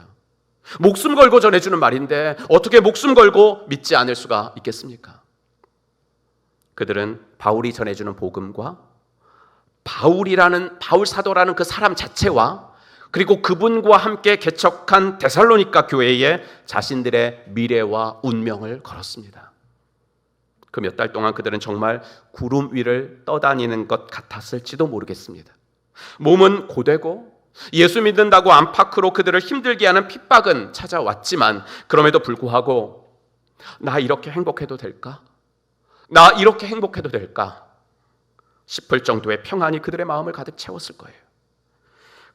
목숨 걸고 전해주는 말인데 어떻게 목숨 걸고 믿지 않을 수가 있겠습니까? 그들은 바울이 전해주는 복음과 바울 사도라는 그 사람 자체와 그리고 그분과 함께 개척한 데살로니가 교회에 자신들의 미래와 운명을 걸었습니다. 그 몇 달 동안 그들은 정말 구름 위를 떠다니는 것 같았을지도 모르겠습니다. 몸은 고되고 예수 믿는다고 안팎으로 그들을 힘들게 하는 핍박은 찾아왔지만 그럼에도 불구하고 나 이렇게 행복해도 될까? 나 이렇게 행복해도 될까? 싶을 정도의 평안이 그들의 마음을 가득 채웠을 거예요.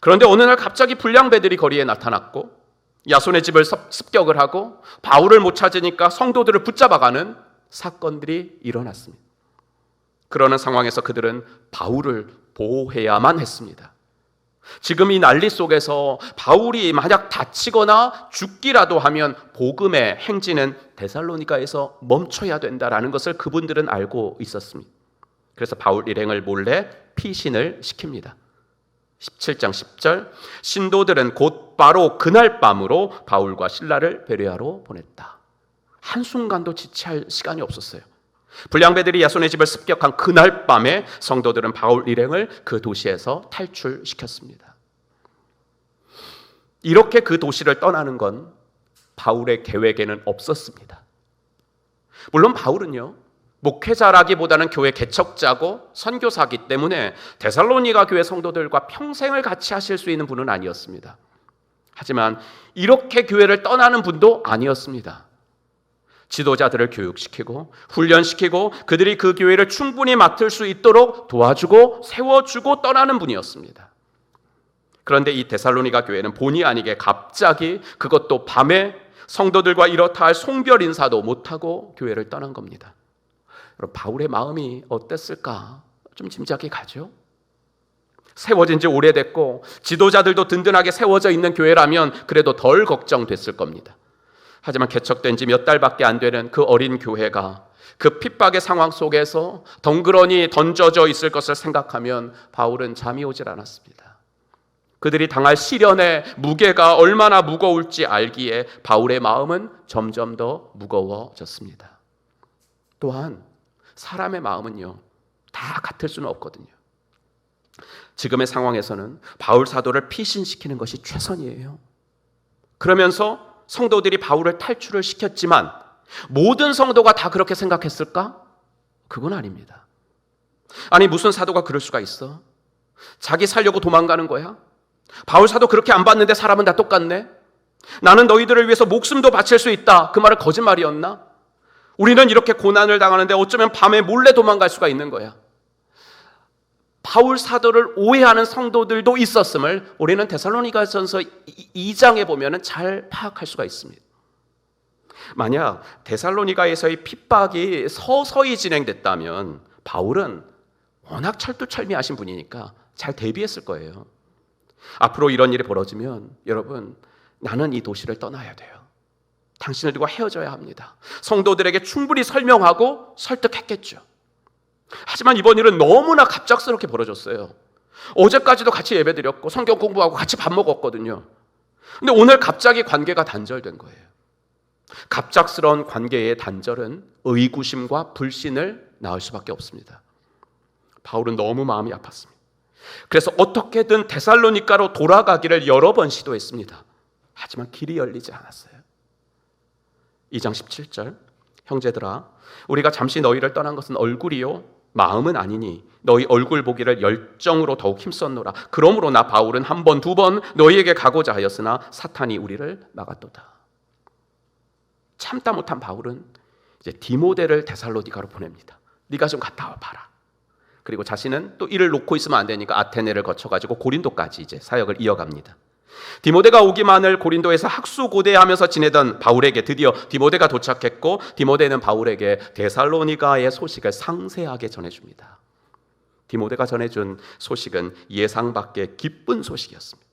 그런데 어느 날 갑자기 불량배들이 거리에 나타났고 야손의 집을 습격을 하고 바울을 못 찾으니까 성도들을 붙잡아가는 사건들이 일어났습니다. 그러는 상황에서 그들은 바울을 보호해야만 했습니다. 지금 이 난리 속에서 바울이 만약 다치거나 죽기라도 하면 복음의 행진은 데살로니가에서 멈춰야 된다라는 것을 그분들은 알고 있었습니다. 그래서 바울 일행을 몰래 피신을 시킵니다. 17장 10절, 신도들은 곧바로 그날 밤으로 바울과 실라를 베레아로 보냈다. 한순간도 지체할 시간이 없었어요. 불량배들이 야손의 집을 습격한 그날 밤에 성도들은 바울 일행을 그 도시에서 탈출시켰습니다. 이렇게 그 도시를 떠나는 건 바울의 계획에는 없었습니다. 물론 바울은요, 목회자라기보다는 교회 개척자고 선교사이기 때문에 데살로니가 교회 성도들과 평생을 같이 하실 수 있는 분은 아니었습니다. 하지만 이렇게 교회를 떠나는 분도 아니었습니다. 지도자들을 교육시키고 훈련시키고 그들이 그 교회를 충분히 맡을 수 있도록 도와주고 세워주고 떠나는 분이었습니다. 그런데 이 데살로니가 교회는 본의 아니게 갑자기 그것도 밤에 성도들과 이렇다 할 송별 인사도 못하고 교회를 떠난 겁니다. 여러분, 바울의 마음이 어땠을까? 좀 짐작이 가죠? 세워진 지 오래됐고 지도자들도 든든하게 세워져 있는 교회라면 그래도 덜 걱정됐을 겁니다. 하지만 개척된 지 몇 달밖에 안 되는 그 어린 교회가 그 핍박의 상황 속에서 덩그러니 던져져 있을 것을 생각하면 바울은 잠이 오질 않았습니다. 그들이 당할 시련의 무게가 얼마나 무거울지 알기에 바울의 마음은 점점 더 무거워졌습니다. 또한 사람의 마음은요, 다 같을 수는 없거든요. 지금의 상황에서는 바울 사도를 피신시키는 것이 최선이에요. 그러면서 성도들이 바울을 탈출을 시켰지만 모든 성도가 다 그렇게 생각했을까? 그건 아닙니다. 아니, 무슨 사도가 그럴 수가 있어? 자기 살려고 도망가는 거야? 바울 사도 그렇게 안 봤는데 사람은 다 똑같네? 나는 너희들을 위해서 목숨도 바칠 수 있다. 그 말은 거짓말이었나? 우리는 이렇게 고난을 당하는데 어쩌면 밤에 몰래 도망갈 수가 있는 거야. 바울 사도를 오해하는 성도들도 있었음을 우리는 데살로니가전서 2장에 보면 잘 파악할 수가 있습니다. 만약 데살로니가에서의 핍박이 서서히 진행됐다면 바울은 워낙 철두철미하신 분이니까 잘 대비했을 거예요. 앞으로 이런 일이 벌어지면 여러분, 나는 이 도시를 떠나야 돼요. 당신들과 헤어져야 합니다. 성도들에게 충분히 설명하고 설득했겠죠. 하지만 이번 일은 너무나 갑작스럽게 벌어졌어요. 어제까지도 같이 예배드렸고 성경 공부하고 같이 밥 먹었거든요. 근데 오늘 갑자기 관계가 단절된 거예요. 갑작스러운 관계의 단절은 의구심과 불신을 낳을 수밖에 없습니다. 바울은 너무 마음이 아팠습니다. 그래서 어떻게든 데살로니가로 돌아가기를 여러 번 시도했습니다. 하지만 길이 열리지 않았어요. 2장 17절, 형제들아 우리가 잠시 너희를 떠난 것은 얼굴이요 마음은 아니니 너희 얼굴 보기를 열정으로 더욱 힘썼노라. 그러므로 나 바울은 한 번, 두 번 너희에게 가고자 하였으나 사탄이 우리를 막았도다. 참다 못한 바울은 이제 디모데를 데살로니가로 보냅니다. 네가 좀 갔다 와 봐라. 그리고 자신은 또 이를 놓고 있으면 안 되니까 아테네를 거쳐가지고 고린도까지 이제 사역을 이어갑니다. 디모데가 오기만을 고린도에서 학수고대하면서 지내던 바울에게 드디어 디모데가 도착했고, 디모데는 바울에게 데살로니가의 소식을 상세하게 전해줍니다. 디모데가 전해준 소식은 예상 밖의 기쁜 소식이었습니다.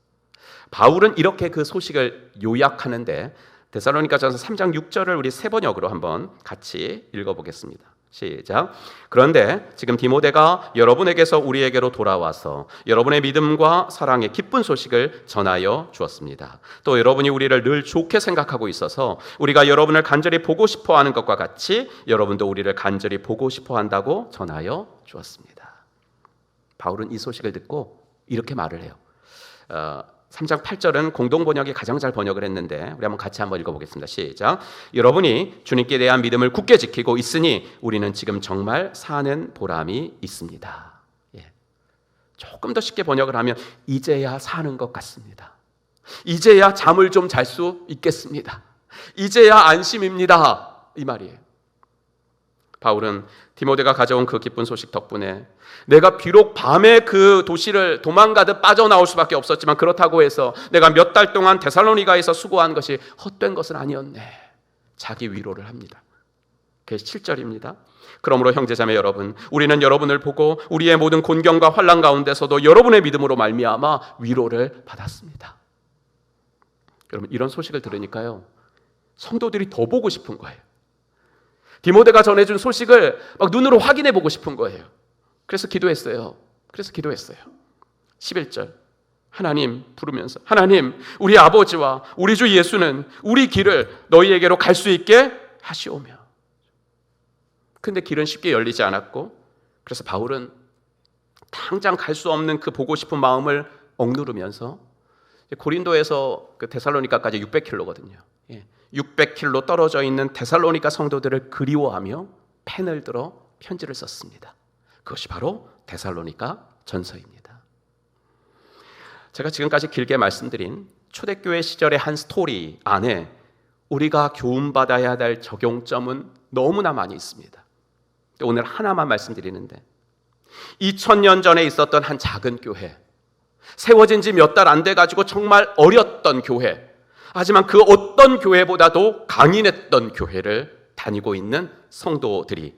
바울은 이렇게 그 소식을 요약하는데, 데살로니가전서 3장 6절을 우리 세 번역으로 한번 같이 읽어보겠습니다. 시작. 그런데 지금 디모데가 여러분에게서 우리에게로 돌아와서 여러분의 믿음과 사랑의 기쁜 소식을 전하여 주었습니다. 또 여러분이 우리를 늘 좋게 생각하고 있어서 우리가 여러분을 간절히 보고 싶어 하는 것과 같이 여러분도 우리를 간절히 보고 싶어 한다고 전하여 주었습니다. 바울은 이 소식을 듣고 이렇게 말을 해요. 3장 8절은 공동번역이 가장 잘 번역을 했는데 우리 같이 한번 읽어보겠습니다. 시작. 여러분이 주님께 대한 믿음을 굳게 지키고 있으니 우리는 지금 정말 사는 보람이 있습니다. 예. 조금 더 쉽게 번역을 하면 이제야 사는 것 같습니다. 이제야 잠을 좀 잘 수 있겠습니다. 이제야 안심입니다. 이 말이에요. 바울은 디모데가 가져온 그 기쁜 소식 덕분에 내가 비록 밤에 그 도시를 도망가듯 빠져나올 수밖에 없었지만 그렇다고 해서 내가 몇 달 동안 데살로니가에서 수고한 것이 헛된 것은 아니었네. 자기 위로를 합니다. 그게 7절입니다. 그러므로 형제자매 여러분, 우리는 여러분을 보고 우리의 모든 곤경과 환난 가운데서도 여러분의 믿음으로 말미암아 위로를 받았습니다. 여러분, 이런 소식을 들으니까요, 성도들이 더 보고 싶은 거예요. 디모데가 전해준 소식을 막 눈으로 확인해 보고 싶은 거예요. 그래서 기도했어요. 11절, 하나님 부르면서, 하나님 우리 아버지와 우리 주 예수는 우리 길을 너희에게로 갈 수 있게 하시오며. 근데 길은 쉽게 열리지 않았고, 그래서 바울은 당장 갈 수 없는 그 보고 싶은 마음을 억누르면서 고린도에서 그 데살로니가까지 600km거든요. 600km 떨어져 있는 데살로니가 성도들을 그리워하며 펜을 들어 편지를 썼습니다. 그것이 바로 데살로니가 전서입니다. 제가 지금까지 길게 말씀드린 초대교회 시절의 한 스토리 안에 우리가 교훈받아야 될 적용점은 너무나 많이 있습니다. 오늘 하나만 말씀드리는데, 2000년 전에 있었던 한 작은 교회, 세워진 지 몇 달 안 돼가지고 정말 어렸던 교회, 하지만 그 어떤 교회보다도 강인했던 교회를 다니고 있는 성도들이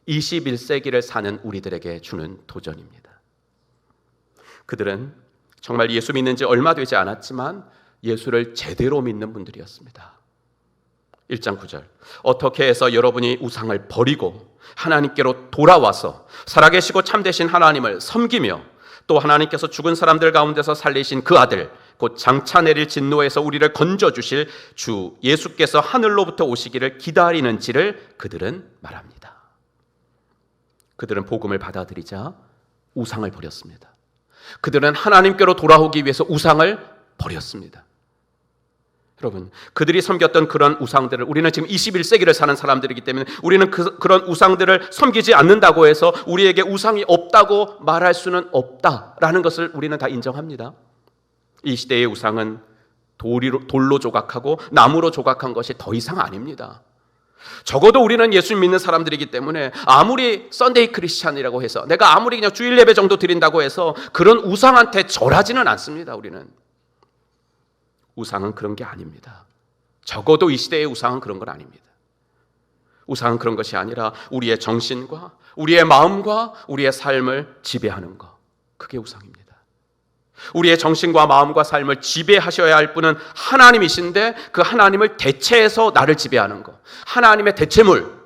21세기를 사는 우리들에게 주는 도전입니다. 그들은 정말 예수 믿는 지 얼마 되지 않았지만 예수를 제대로 믿는 분들이었습니다. 1장 9절, 어떻게 해서 여러분이 우상을 버리고 하나님께로 돌아와서 살아계시고 참되신 하나님을 섬기며 또 하나님께서 죽은 사람들 가운데서 살리신 그 아들, 곧 장차 내릴 진노에서 우리를 건져주실 주 예수께서 하늘로부터 오시기를 기다리는지를 그들은 말합니다. 그들은 복음을 받아들이자 우상을 버렸습니다. 그들은 하나님께로 돌아오기 위해서 우상을 버렸습니다. 여러분, 그들이 섬겼던 그런 우상들을, 우리는 지금 21세기를 사는 사람들이기 때문에 우리는 그런 우상들을 섬기지 않는다고 해서 우리에게 우상이 없다고 말할 수는 없다라는 것을 우리는 다 인정합니다. 이 시대의 우상은 돌로 조각하고 나무로 조각한 것이 더 이상 아닙니다. 적어도 우리는 예수 믿는 사람들이기 때문에 아무리 썬데이 크리스찬이라고 해서, 내가 아무리 그냥 주일 예배 정도 드린다고 해서 그런 우상한테 절하지는 않습니다. 우상은 그런 게 아닙니다. 적어도 이 시대의 우상은 그런 건 아닙니다. 우상은 그런 것이 아니라 우리의 정신과 우리의 마음과 우리의 삶을 지배하는 것, 그게 우상입니다. 우리의 정신과 마음과 삶을 지배하셔야 할 분은 하나님이신데 그 하나님을 대체해서 나를 지배하는 것, 하나님의 대체물,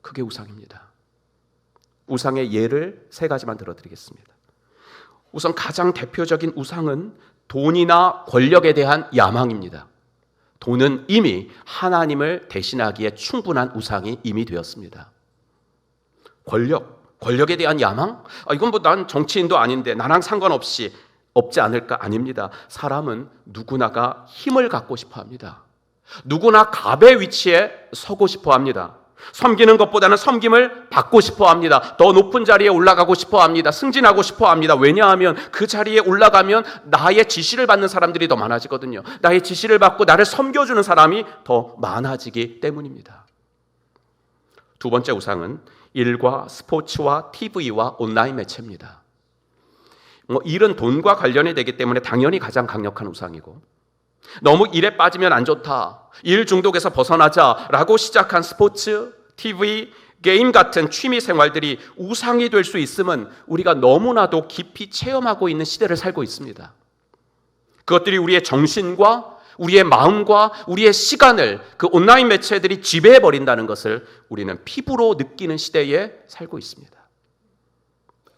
그게 우상입니다. 우상의 예를 세 가지만 들어드리겠습니다. 우선 가장 대표적인 우상은 돈이나 권력에 대한 야망입니다. 돈은 이미 하나님을 대신하기에 충분한 우상이 이미 되었습니다. 권력, 권력에 대한 야망? 이건 뭐 난 정치인도 아닌데 나랑 상관없이 없지 않을까? 아닙니다. 사람은 누구나가 힘을 갖고 싶어 합니다. 누구나 갑의 위치에 서고 싶어 합니다. 섬기는 것보다는 섬김을 받고 싶어 합니다. 더 높은 자리에 올라가고 싶어 합니다. 승진하고 싶어 합니다. 왜냐하면 그 자리에 올라가면 나의 지시를 받는 사람들이 더 많아지거든요. 나의 지시를 받고 나를 섬겨주는 사람이 더 많아지기 때문입니다. 두 번째 우상은 일과 스포츠와 TV와 온라인 매체입니다. 일은 돈과 관련이 되기 때문에 당연히 가장 강력한 우상이고, 너무 일에 빠지면 안 좋다, 일 중독에서 벗어나자라고 시작한 스포츠, TV, 게임 같은 취미 생활들이 우상이 될 수 있음은 우리가 너무나도 깊이 체험하고 있는 시대를 살고 있습니다. 그것들이 우리의 정신과 우리의 마음과 우리의 시간을 그 온라인 매체들이 지배해버린다는 것을 우리는 피부로 느끼는 시대에 살고 있습니다.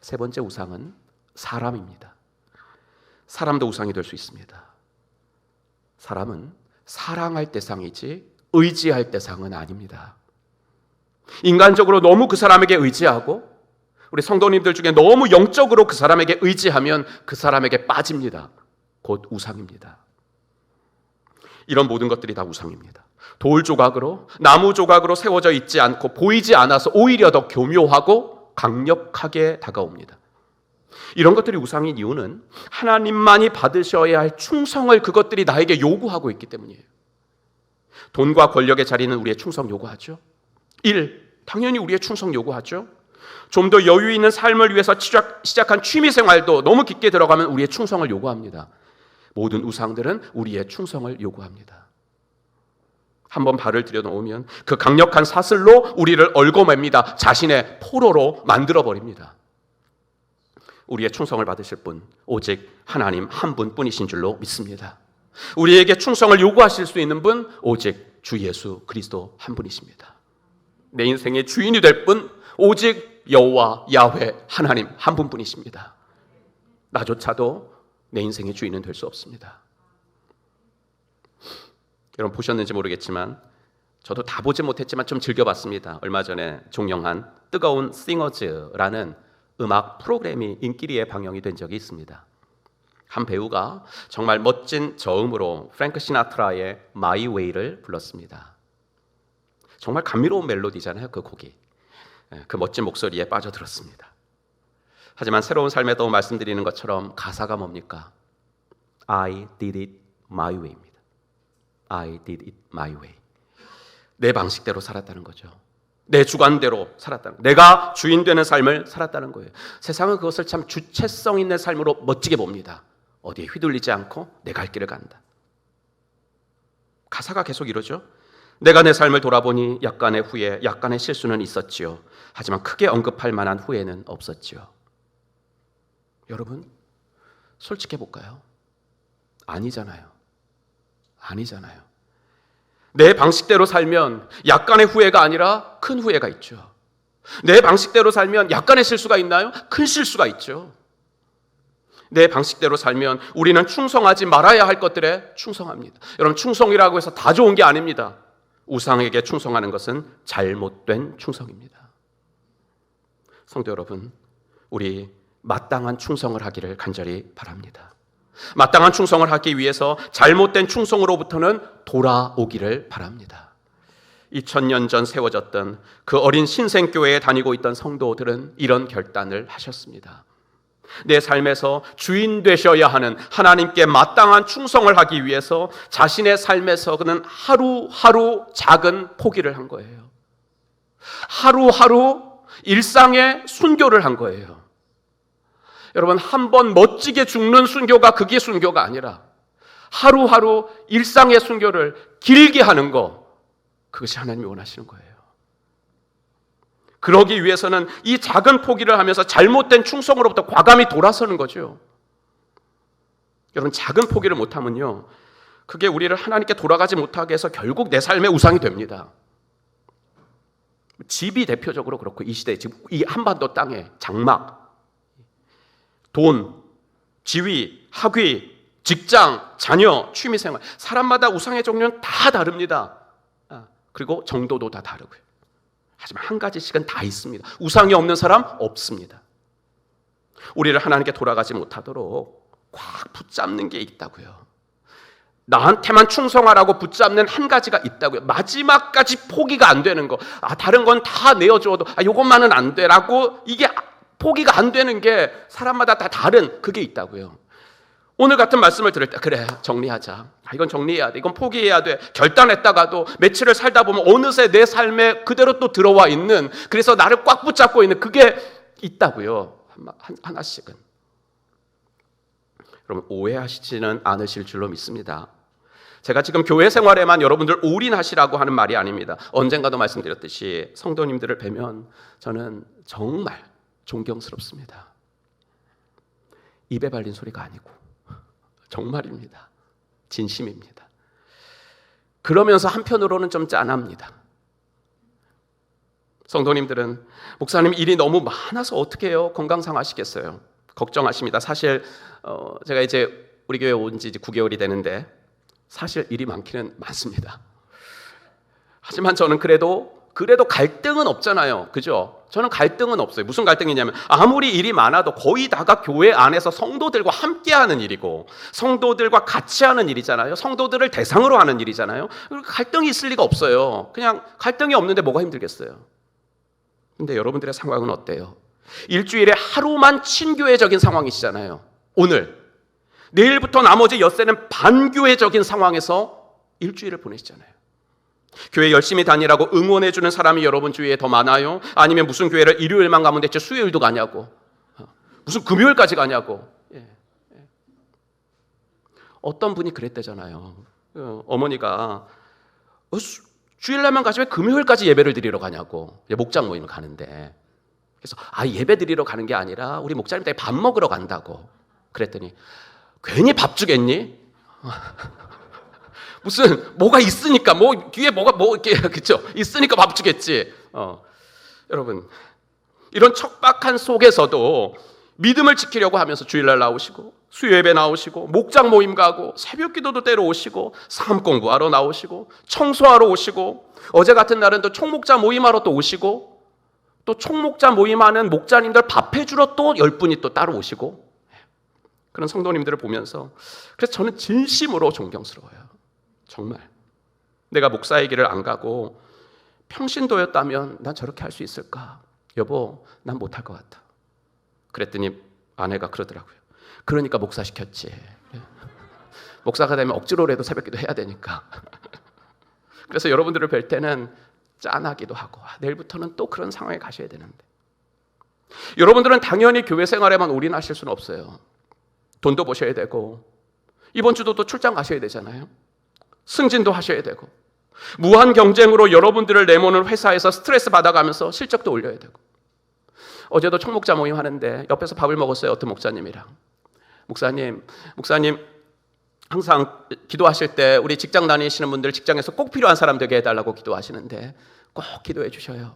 세 번째 우상은 사람입니다. 사람도 우상이 될 수 있습니다. 사람은 사랑할 대상이지 의지할 대상은 아닙니다. 인간적으로 너무 그 사람에게 의지하고, 우리 성도님들 중에 너무 영적으로 그 사람에게 의지하면 그 사람에게 빠집니다. 곧 우상입니다. 이런 모든 것들이 다 우상입니다. 돌 조각으로, 나무 조각으로 세워져 있지 않고 보이지 않아서 오히려 더 교묘하고 강력하게 다가옵니다. 이런 것들이 우상인 이유는 하나님만이 받으셔야 할 충성을 그것들이 나에게 요구하고 있기 때문이에요. 돈과 권력의 자리는 우리의 충성 요구하죠. 일, 당연히 우리의 충성 요구하죠. 좀 더 여유 있는 삶을 위해서 시작한 취미 생활도 너무 깊게 들어가면 우리의 충성을 요구합니다. 모든 우상들은 우리의 충성을 요구합니다. 한번 발을 들여놓으면 그 강력한 사슬로 우리를 얽어맵니다. 자신의 포로로 만들어버립니다. 우리의 충성을 받으실 분, 오직 하나님 한 분뿐이신 줄로 믿습니다. 우리에게 충성을 요구하실 수 있는 분, 오직 주 예수 그리스도 한 분이십니다. 내 인생의 주인이 될 분, 오직 여호와 야훼 하나님 한 분뿐이십니다. 나조차도 내 인생의 주인은 될 수 없습니다. 여러분 보셨는지 모르겠지만 저도 다 보지 못했지만 좀 즐겨봤습니다. 얼마 전에 종영한 뜨거운 싱어즈라는 음악 프로그램이 인기리에 방영이 된 적이 있습니다. 한 배우가 정말 멋진 저음으로 프랭크 시나트라의 My Way를 불렀습니다. 정말 감미로운 멜로디잖아요, 그 곡이. 그 멋진 목소리에 빠져들었습니다. 하지만 새로운 삶에도 말씀드리는 것처럼 가사가 뭡니까? I did it my way입니다. I did it my way. 내 방식대로 살았다는 거죠. 내 주관대로 살았다는 거예요. 내가 주인 되는 삶을 살았다는 거예요. 세상은 그것을 참 주체성 있는 삶으로 멋지게 봅니다. 어디에 휘둘리지 않고 내 갈 길을 간다. 가사가 계속 이러죠. 내가 내 삶을 돌아보니 약간의 후회, 약간의 실수는 있었지요. 하지만 크게 언급할 만한 후회는 없었지요. 여러분, 솔직해 볼까요? 아니잖아요. 아니잖아요. 내 방식대로 살면 약간의 후회가 아니라 큰 후회가 있죠. 내 방식대로 살면 약간의 실수가 있나요? 큰 실수가 있죠. 내 방식대로 살면 우리는 충성하지 말아야 할 것들에 충성합니다. 여러분, 충성이라고 해서 다 좋은 게 아닙니다. 우상에게 충성하는 것은 잘못된 충성입니다. 성도 여러분, 우리 마땅한 충성을 하기를 간절히 바랍니다. 마땅한 충성을 하기 위해서 잘못된 충성으로부터는 돌아오기를 바랍니다. 2000년 전 세워졌던 그 어린 신생교회에 다니고 있던 성도들은 이런 결단을 하셨습니다. 내 삶에서 주인 되셔야 하는 하나님께 마땅한 충성을 하기 위해서 자신의 삶에서 그는 하루하루 작은 포기를 한 거예요. 하루하루 일상의 순교를 한 거예요. 여러분, 한 번 멋지게 죽는 순교가 그게 순교가 아니라 하루하루 일상의 순교를 길게 하는 거, 그것이 하나님이 원하시는 거예요. 그러기 위해서는 이 작은 포기를 하면서 잘못된 충성으로부터 과감히 돌아서는 거죠. 여러분, 작은 포기를 못하면요, 그게 우리를 하나님께 돌아가지 못하게 해서 결국 내 삶의 우상이 됩니다. 집이 대표적으로 그렇고, 이 시대, 지금 이 한반도 땅에 장막, 돈, 지위, 학위, 직장, 자녀, 취미생활, 사람마다 우상의 종류는 다 다릅니다. 그리고 정도도 다 다르고요. 하지만 한 가지씩은 다 있습니다. 우상이 없는 사람 없습니다. 우리를 하나님께 돌아가지 못하도록 꽉 붙잡는 게 있다고요. 나한테만 충성하라고 붙잡는 한 가지가 있다고요. 마지막까지 포기가 안 되는 거. 다른 건 다 내어줘도 이것만은 안 되라고, 이게 포기가 안 되는 게 사람마다 다 다른 그게 있다고요. 오늘 같은 말씀을 들을 때 그래, 정리하자. 이건 정리해야 돼. 이건 포기해야 돼. 결단했다가도 며칠을 살다 보면 어느새 내 삶에 그대로 또 들어와 있는, 그래서 나를 꽉 붙잡고 있는 그게 있다고요. 하나씩은. 여러분, 오해하시지는 않으실 줄로 믿습니다. 제가 지금 교회 생활에만 여러분들 올인하시라고 하는 말이 아닙니다. 언젠가도 말씀드렸듯이 성도님들을 뵈면 저는 정말 존경스럽습니다. 입에 발린 소리가 아니고 정말입니다. 진심입니다. 그러면서 한편으로는 좀 짠합니다. 성도님들은 목사님 일이 너무 많아서 어떻게 해요? 건강 상하시겠어요? 걱정하십니다. 사실 제가 이제 우리 교회 온 지 9개월이 되는데 사실 일이 많기는 많습니다. 하지만 저는 그래도 갈등은 없잖아요. 그죠? 저는 갈등은 없어요. 무슨 갈등이냐면 아무리 일이 많아도 거의 다가 교회 안에서 성도들과 함께하는 일이고 성도들과 같이 하는 일이잖아요. 성도들을 대상으로 하는 일이잖아요. 갈등이 있을 리가 없어요. 그냥 갈등이 없는데 뭐가 힘들겠어요. 근데 여러분들의 상황은 어때요? 일주일에 하루만 친교회적인 상황이시잖아요. 오늘 내일부터 나머지 엿새는 반교회적인 상황에서 일주일을 보내시잖아요. 교회 열심히 다니라고 응원해주는 사람이 여러분 주위에 더 많아요? 아니면 무슨 교회를 일요일만 가면 대체 수요일도 가냐고, 무슨 금요일까지 가냐고. 어떤 분이 그랬대잖아요. 어머니가 주일날만 가지 왜 금요일까지 예배를 드리러 가냐고. 목장 모임을 가는데, 그래서 예배 드리러 가는 게 아니라 우리 목사님 댁에 밥 먹으러 간다고. 그랬더니 괜히 밥 주겠니? 무슨 뭐가 있으니까, 뭐 뒤에 뭐가 이렇게 그렇죠? 있으니까 밥 주겠지. 여러분, 이런 척박한 속에서도 믿음을 지키려고 하면서 주일날 나오시고 수요예배 나오시고 목장 모임 가고 새벽기도도 때로 오시고 삶 공부하러 나오시고 청소하러 오시고, 어제 같은 날은 또 총목자 모임하러 또 오시고, 또 총목자 모임하는 목자님들 밥 해주러 또 10분이 또 따로 오시고, 그런 성도님들을 보면서 그래서 저는 진심으로 존경스러워요. 정말 내가 목사의 길을 안 가고 평신도였다면 난 저렇게 할 수 있을까? 여보, 난 못할 것 같아. 그랬더니 아내가 그러더라고요. 그러니까 목사 시켰지. 목사가 되면 억지로라도 새벽기도 해야 되니까. 그래서 여러분들을 뵐 때는 짠하기도 하고 내일부터는 또 그런 상황에 가셔야 되는데, 여러분들은 당연히 교회 생활에만 올인하실 수는 없어요. 돈도 버셔야 되고 이번 주도 또 출장 가셔야 되잖아요. 승진도 하셔야 되고 무한 경쟁으로 여러분들을 내모는 회사에서 스트레스 받아가면서 실적도 올려야 되고. 어제도 총목자 모임 하는데 옆에서 밥을 먹었어요. 어떤 목사님이랑. 목사님 항상 기도하실 때 우리 직장 다니시는 분들 직장에서 꼭 필요한 사람 되게 해달라고 기도하시는데 꼭 기도해 주셔요.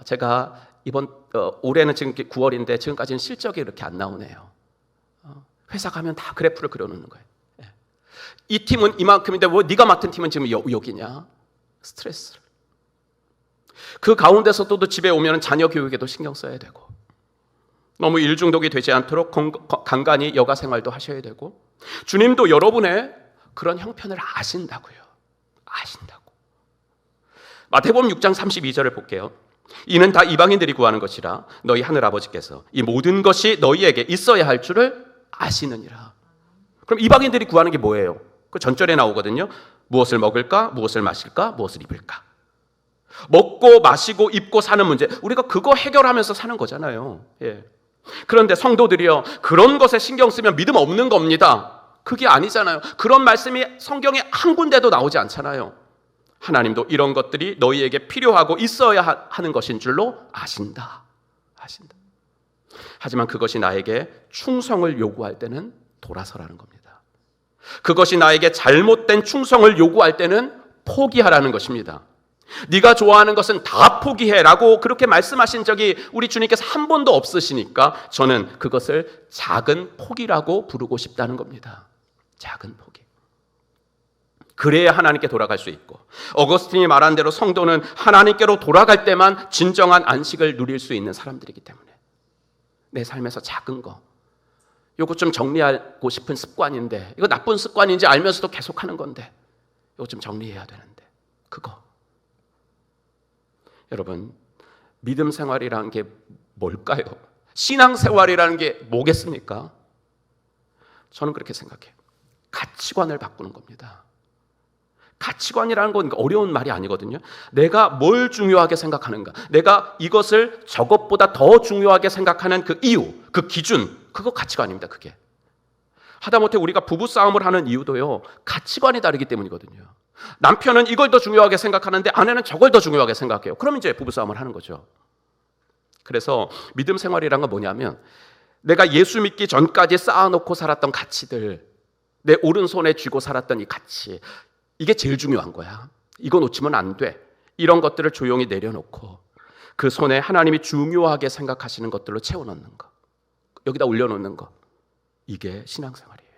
제가 이번 올해는 지금 9월인데 지금까지는 실적이 이렇게 안 나오네요. 회사 가면 다 그래프를 그려놓는 거예요. 이 팀은 이만큼인데 뭐 네가 맡은 팀은 지금 여기냐? 스트레스를. 그 가운데서 또 집에 오면 자녀 교육에도 신경 써야 되고, 너무 일 중독이 되지 않도록 간간히 여가 생활도 하셔야 되고, 주님도 여러분의 그런 형편을 아신다고요. 아신다고. 마태복음 6장 32절을 볼게요. 이는 다 이방인들이 구하는 것이라 너희 하늘 아버지께서 이 모든 것이 너희에게 있어야 할 줄을 아시느니라. 그럼 이방인들이 구하는 게 뭐예요? 그 전절에 나오거든요. 무엇을 먹을까? 무엇을 마실까? 무엇을 입을까? 먹고 마시고 입고 사는 문제, 우리가 그거 해결하면서 사는 거잖아요. 그런데 성도들이요, 그런 것에 신경 쓰면 믿음 없는 겁니다. 그게 아니잖아요. 그런 말씀이 성경에 한 군데도 나오지 않잖아요. 하나님도 이런 것들이 너희에게 필요하고 있어야 하는 것인 줄로 아신다. 하지만 그것이 나에게 충성을 요구할 때는 돌아서라는 겁니다. 그것이 나에게 잘못된 충성을 요구할 때는 포기하라는 것입니다. 네가 좋아하는 것은 다 포기해라고 그렇게 말씀하신 적이 우리 주님께서 한 번도 없으시니까 저는 그것을 작은 포기라고 부르고 싶다는 겁니다. 작은 포기. 그래야 하나님께 돌아갈 수 있고, 어거스틴이 말한 대로 성도는 하나님께로 돌아갈 때만 진정한 안식을 누릴 수 있는 사람들이기 때문에 내 삶에서 작은 거, 이거 좀 정리하고 싶은 습관인데, 이거 나쁜 습관인지 알면서도 계속하는 건데 이거 좀 정리해야 되는데, 그거. 여러분, 믿음 생활이라는 게 뭘까요? 신앙 생활이라는 게 뭐겠습니까? 저는 그렇게 생각해요. 가치관을 바꾸는 겁니다. 가치관이라는 건 어려운 말이 아니거든요. 내가 뭘 중요하게 생각하는가, 내가 이것을 저것보다 더 중요하게 생각하는 그 이유, 그 기준, 그거 가치관입니다. 그게 하다못해 우리가 부부싸움을 하는 이유도요, 가치관이 다르기 때문이거든요. 남편은 이걸 더 중요하게 생각하는데 아내는 저걸 더 중요하게 생각해요. 그럼 이제 부부싸움을 하는 거죠. 그래서 믿음 생활이란 건 뭐냐면, 내가 예수 믿기 전까지 쌓아놓고 살았던 가치들, 내 오른손에 쥐고 살았던 이 가치, 이게 제일 중요한 거야. 이거 놓치면 안 돼. 이런 것들을 조용히 내려놓고 그 손에 하나님이 중요하게 생각하시는 것들로 채워넣는 거, 여기다 올려놓는 거, 이게 신앙생활이에요.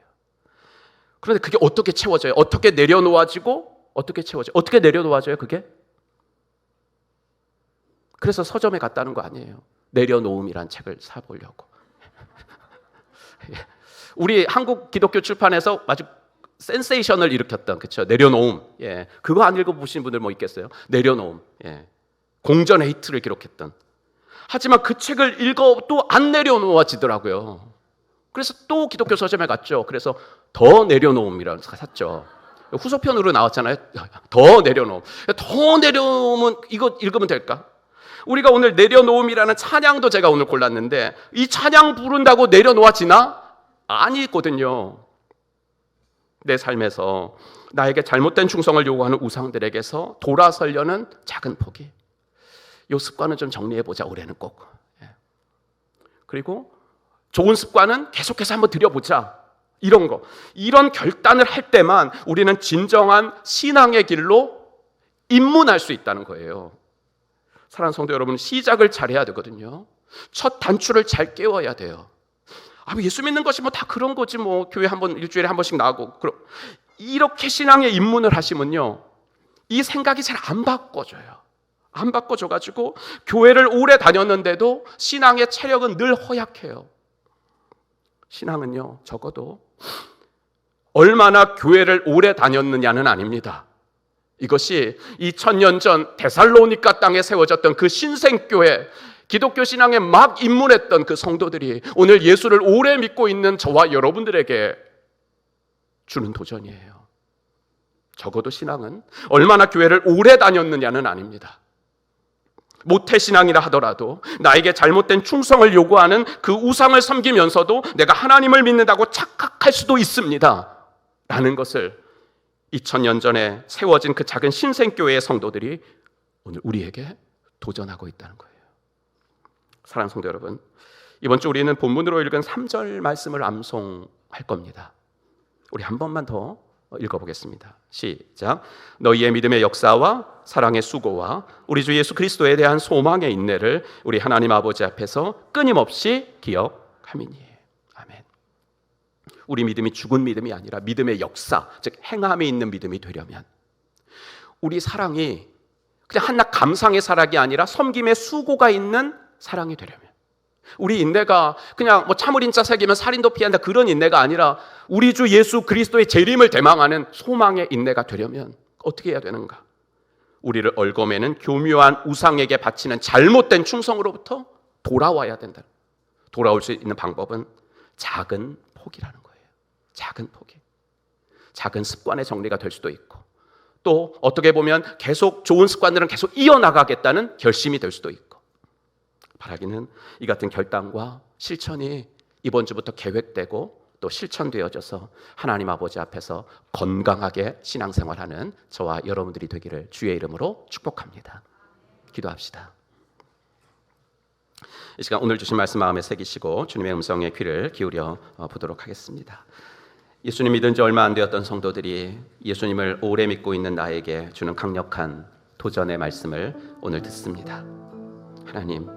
그런데 그게 어떻게 채워져요? 어떻게 내려놓아지고 어떻게 채워져요? 어떻게 내려놓아져요 그게? 그래서 서점에 갔다는 거 아니에요. 내려놓음이란 책을 사보려고. 우리 한국 기독교 출판에서 아주 센세이션을 일으켰던, 그렇죠? 내려놓음. 예, 그거 안 읽어보신 분들 뭐 있겠어요? 내려놓음. 예, 공전 헤이트를 기록했던. 하지만 그 책을 읽어도 안 내려놓아지더라고요. 그래서 또 기독교 서점에 갔죠. 그래서 더 내려놓음이라는 거 샀죠. 후소편으로 나왔잖아요. 더 내려놓음. 더 내려놓으면 이거 읽으면 될까? 우리가 오늘 내려놓음이라는 찬양도 제가 오늘 골랐는데, 이 찬양 부른다고 내려놓아지나? 아니거든요. 내 삶에서 나에게 잘못된 충성을 요구하는 우상들에게서 돌아서려는 작은 포기, 이 습관은 좀 정리해보자, 올해는 꼭. 그리고 좋은 습관은 계속해서 한번 들여보자, 이런 거. 이런 결단을 할 때만 우리는 진정한 신앙의 길로 입문할 수 있다는 거예요. 사랑하는 성도 여러분, 시작을 잘해야 되거든요. 첫 단추를 잘 깨워야 돼요. 예수 믿는 것이 뭐 다 그런 거지, 뭐 교회 한번 일주일에 한 번씩 나가고, 이렇게 신앙에 입문을 하시면요, 이 생각이 잘 안 바꿔져요. 안 바꿔져가지고 교회를 오래 다녔는데도 신앙의 체력은 늘 허약해요. 신앙은요, 적어도 얼마나 교회를 오래 다녔느냐는 아닙니다. 이것이 2000년 전 데살로니가 땅에 세워졌던 그 신생교회, 기독교 신앙에 막 입문했던 그 성도들이 오늘 예수를 오래 믿고 있는 저와 여러분들에게 주는 도전이에요. 적어도 신앙은 얼마나 교회를 오래 다녔느냐는 아닙니다. 모태신앙이라 하더라도 나에게 잘못된 충성을 요구하는 그 우상을 섬기면서도 내가 하나님을 믿는다고 착각할 수도 있습니다 라는 것을 2000년 전에 세워진 그 작은 신생교회의 성도들이 오늘 우리에게 도전하고 있다는 거예요. 사랑하는 성도 여러분, 이번 주 우리는 본문으로 읽은 3절 말씀을 암송할 겁니다. 우리 한 번만 더 읽어보겠습니다. 시작. 너희의 믿음의 역사와 사랑의 수고와 우리 주 예수 그리스도에 대한 소망의 인내를 우리 하나님 아버지 앞에서 끊임없이 기억하미니. 아멘. 우리 믿음이 죽은 믿음이 아니라 믿음의 역사, 즉 행함이 있는 믿음이 되려면, 우리 사랑이 그냥 한낱 감상의 사랑이 아니라 섬김의 수고가 있는 사랑이 되려면, 우리 인내가 그냥 뭐 참을인자 새기면 살인도 피한다, 그런 인내가 아니라 우리 주 예수 그리스도의 재림을 대망하는 소망의 인내가 되려면 어떻게 해야 되는가? 우리를 얽어매는 교묘한 우상에게 바치는 잘못된 충성으로부터 돌아와야 된다. 돌아올 수 있는 방법은 작은 포기라는 거예요. 작은 포기. 작은 습관의 정리가 될 수도 있고, 또 어떻게 보면 계속 좋은 습관들은 계속 이어나가겠다는 결심이 될 수도 있고, 바라기는 이 같은 결단과 실천이 이번 주부터 계획되고 또 실천되어져서 하나님 아버지 앞에서 건강하게 신앙생활하는 저와 여러분들이 되기를 주의 이름으로 축복합니다. 기도합시다. 이 시간 오늘 주신 말씀 마음에 새기시고 주님의 음성에 귀를 기울여 보도록 하겠습니다. 예수님 믿은 지 얼마 안 되었던 성도들이 예수님을 오래 믿고 있는 나에게 주는 강력한 도전의 말씀을 오늘 듣습니다. 하나님,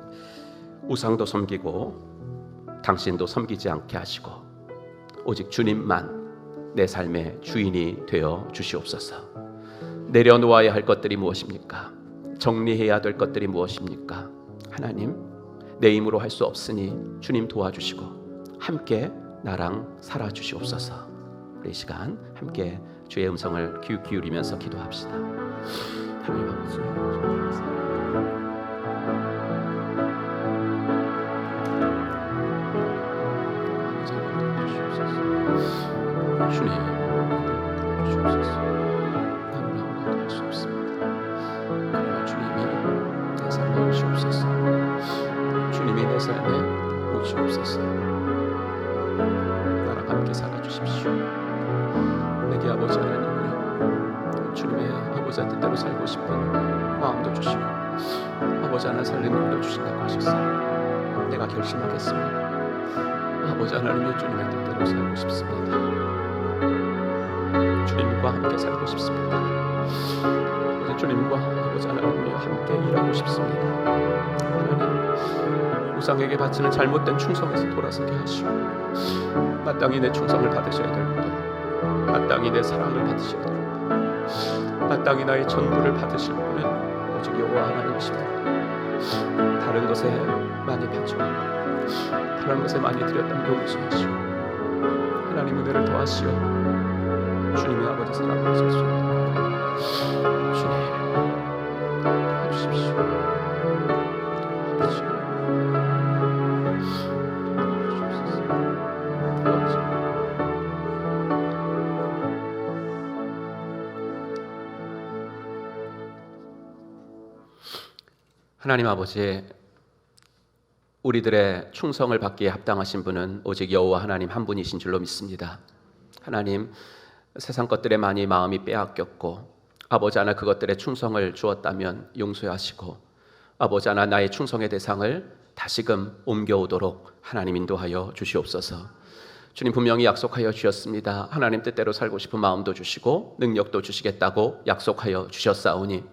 우상도 섬기고 당신도 섬기지 않게 하시고 오직 주님만 내 삶의 주인이 되어 주시옵소서. 내려놓아야 할 것들이 무엇입니까? 정리해야 될 것들이 무엇입니까? 하나님, 내 힘으로 할 수 없으니 주님 도와주시고 함께 나랑 살아주시옵소서. 우리 이 시간 함께 주의 음성을 귀 기울이면서 기도합시다. 하나님 아버지, 주님 주옵소서. 나는 아무것도 할 수 없습니다. 그러나 주님이 내 삶에 오시옵소서. 주님이 내 삶에 오시옵소서. 나랑 함께 살아주십시오. 내게 아버지 하나님을 주님의 아버지 뜻대로 살고 싶은 마음도 주시고 아버지 하나 살리는 힘도 주신다고 하셨어요. 내가 결심하겠습니다. 아버지 하나님의 주님의 뜻대로 살고 싶습니다. 주님과 함께 살고 싶습니다. 아버지 주님과 아버지 하나님과 함께 일하고 싶습니다. 하나님, 우상에게 바치는 잘못된 충성에서 돌아서게 하시고 마땅히 내 충성을 받으셔야 될 분, 마땅히 내 사랑을 받으셔야 될 분, 마땅히 나의 전부를 받으실 분은 오직 여호와 하나님이십니다. 다른 것에 많이 바쳐 다른 것에 많이 드렸다면 용서하시오. 하나님 은혜를 더하시오. 주님의 아버지 사랑을 받으소서. 주님 도와주십시오. 하나님 아버지, 우리들의 충성을 받기에 합당하신 분은 오직 여호와 하나님 한 분이신 줄로 믿습니다. 하나님, 세상 것들에 많이 마음이 빼앗겼고 아버지 하나 그것들에 충성을 주었다면 용서하시고 아버지 하나 나의 충성의 대상을 다시금 옮겨오도록 하나님 인도하여 주시옵소서. 주님 분명히 약속하여 주셨습니다. 하나님 뜻대로 살고 싶은 마음도 주시고 능력도 주시겠다고 약속하여 주셨사오니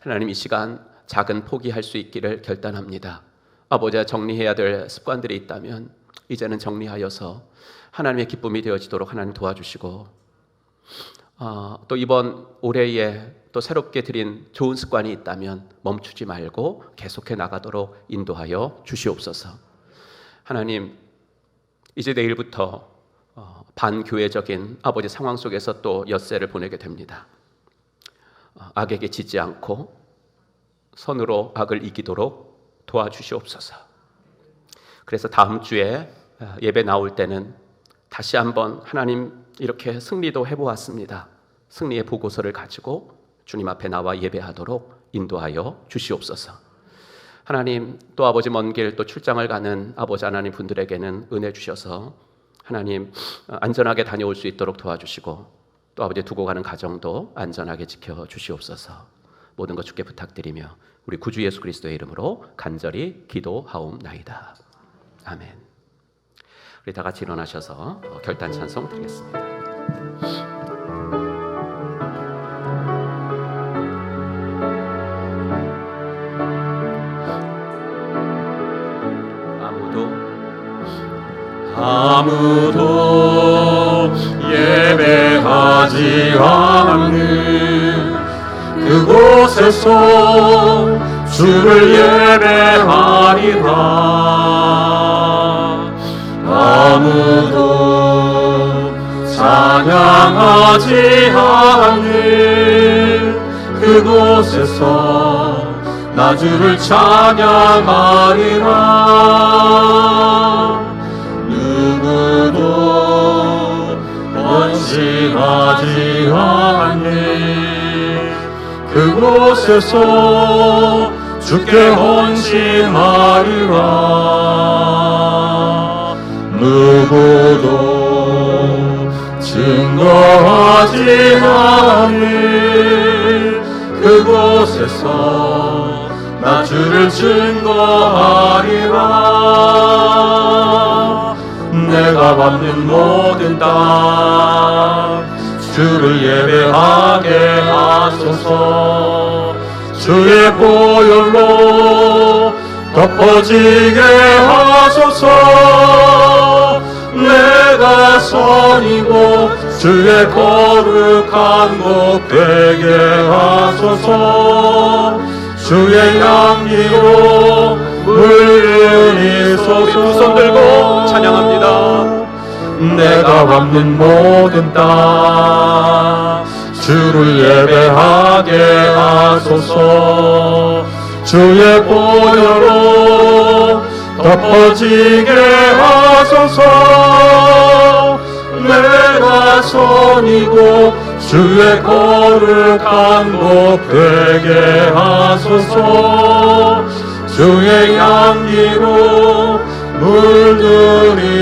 하나님 이 시간 작은 포기할 수 있기를 결단합니다. 아버지가 정리해야 될 습관들이 있다면 이제는 정리하여서 하나님의 기쁨이 되어지도록 하나님 도와주시고 또 이번 올해에 또 새롭게 들인 좋은 습관이 있다면 멈추지 말고 계속해 나가도록 인도하여 주시옵소서. 하나님, 이제 내일부터 반교회적인 아버지 상황 속에서 또 엿새를 보내게 됩니다. 악에게 지지 않고 선으로 악을 이기도록 도와주시옵소서. 그래서 다음 주에 예배 나올 때는 다시 한번 하나님 이렇게 승리도 해보았습니다. 승리의 보고서를 가지고 주님 앞에 나와 예배하도록 인도하여 주시옵소서. 하나님, 또 아버지 먼 길 또 출장을 가는 아버지 하나님 분들에게는 은혜 주셔서 하나님 안전하게 다녀올 수 있도록 도와주시고 또 아버지 두고 가는 가정도 안전하게 지켜 주시옵소서. 모든 것 주께 부탁드리며 우리 구주 예수 그리스도의 이름으로 간절히 기도하옵나이다. 아멘. 우리 다 같이 일어나셔서 결단 찬송 드리겠습니다. 아무도 예배하지 않는 그곳에서 주를 예배하리라. 아무도 찬양하지 않는 그곳에서 나 주를 찬양하리라. 누구도 헌신하지 않는 그곳에서 주께 헌신하리라. 누구도 증거하지 않는 그곳에서 나 주를 증거하리라. 내가 받는 모든 땅 주를 예배하게 하소서. 주의 보혈로 덮어지게 하소서. 내가 선이고 주의 거룩한 곳 되게 하소서. 주의 향기로 물들이소서. 두 손 들고 찬양합니다. 내가 밟는 모든 땅 주를 예배하게 하소서. 주의 보혈로 덮어지게 하소서. 내가 선이고 주의 거룩한 곳 되게 하소서. 주의 향기로 물들이소서.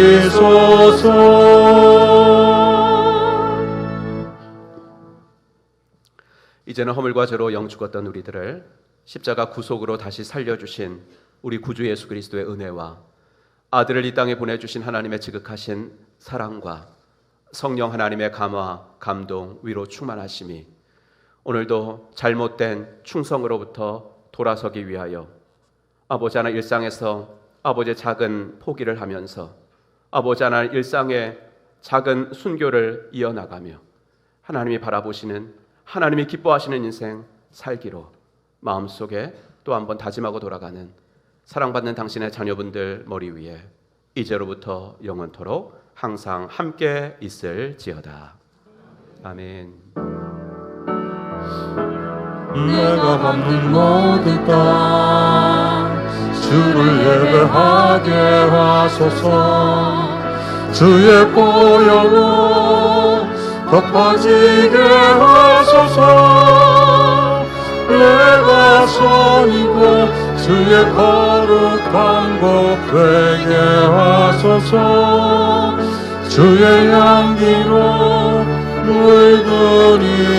이제는 허물과 죄로 영 죽었던 우리들을 십자가 구속으로 다시 살려주신 우리 구주 예수 그리스도의 은혜와 아들을 이 땅에 보내주신 하나님의 지극하신 사랑과 성령 하나님의 감화, 감동, 위로 충만하심이 오늘도 잘못된 충성으로부터 돌아서기 위하여 아버지 하나 일상에서 아버지의 작은 포기를 하면서 아버지 하나 일상의 작은 순교를 이어나가며 하나님이 바라보시는, 하나님이 기뻐하시는 인생 살기로 마음속에 또 한번 다짐하고 돌아가는 사랑받는 당신의 자녀분들 머리 위에 이제로부터 영원토록 항상 함께 있을지어다. 아멘. 내가 밟는 모든 땅 주를 예배하게 하소서. 주의 보혈로 덮어지게 하소서. 내가 선이고 주의 거룩한 곳 되게 하소서. 주의 향기로 물들이소서.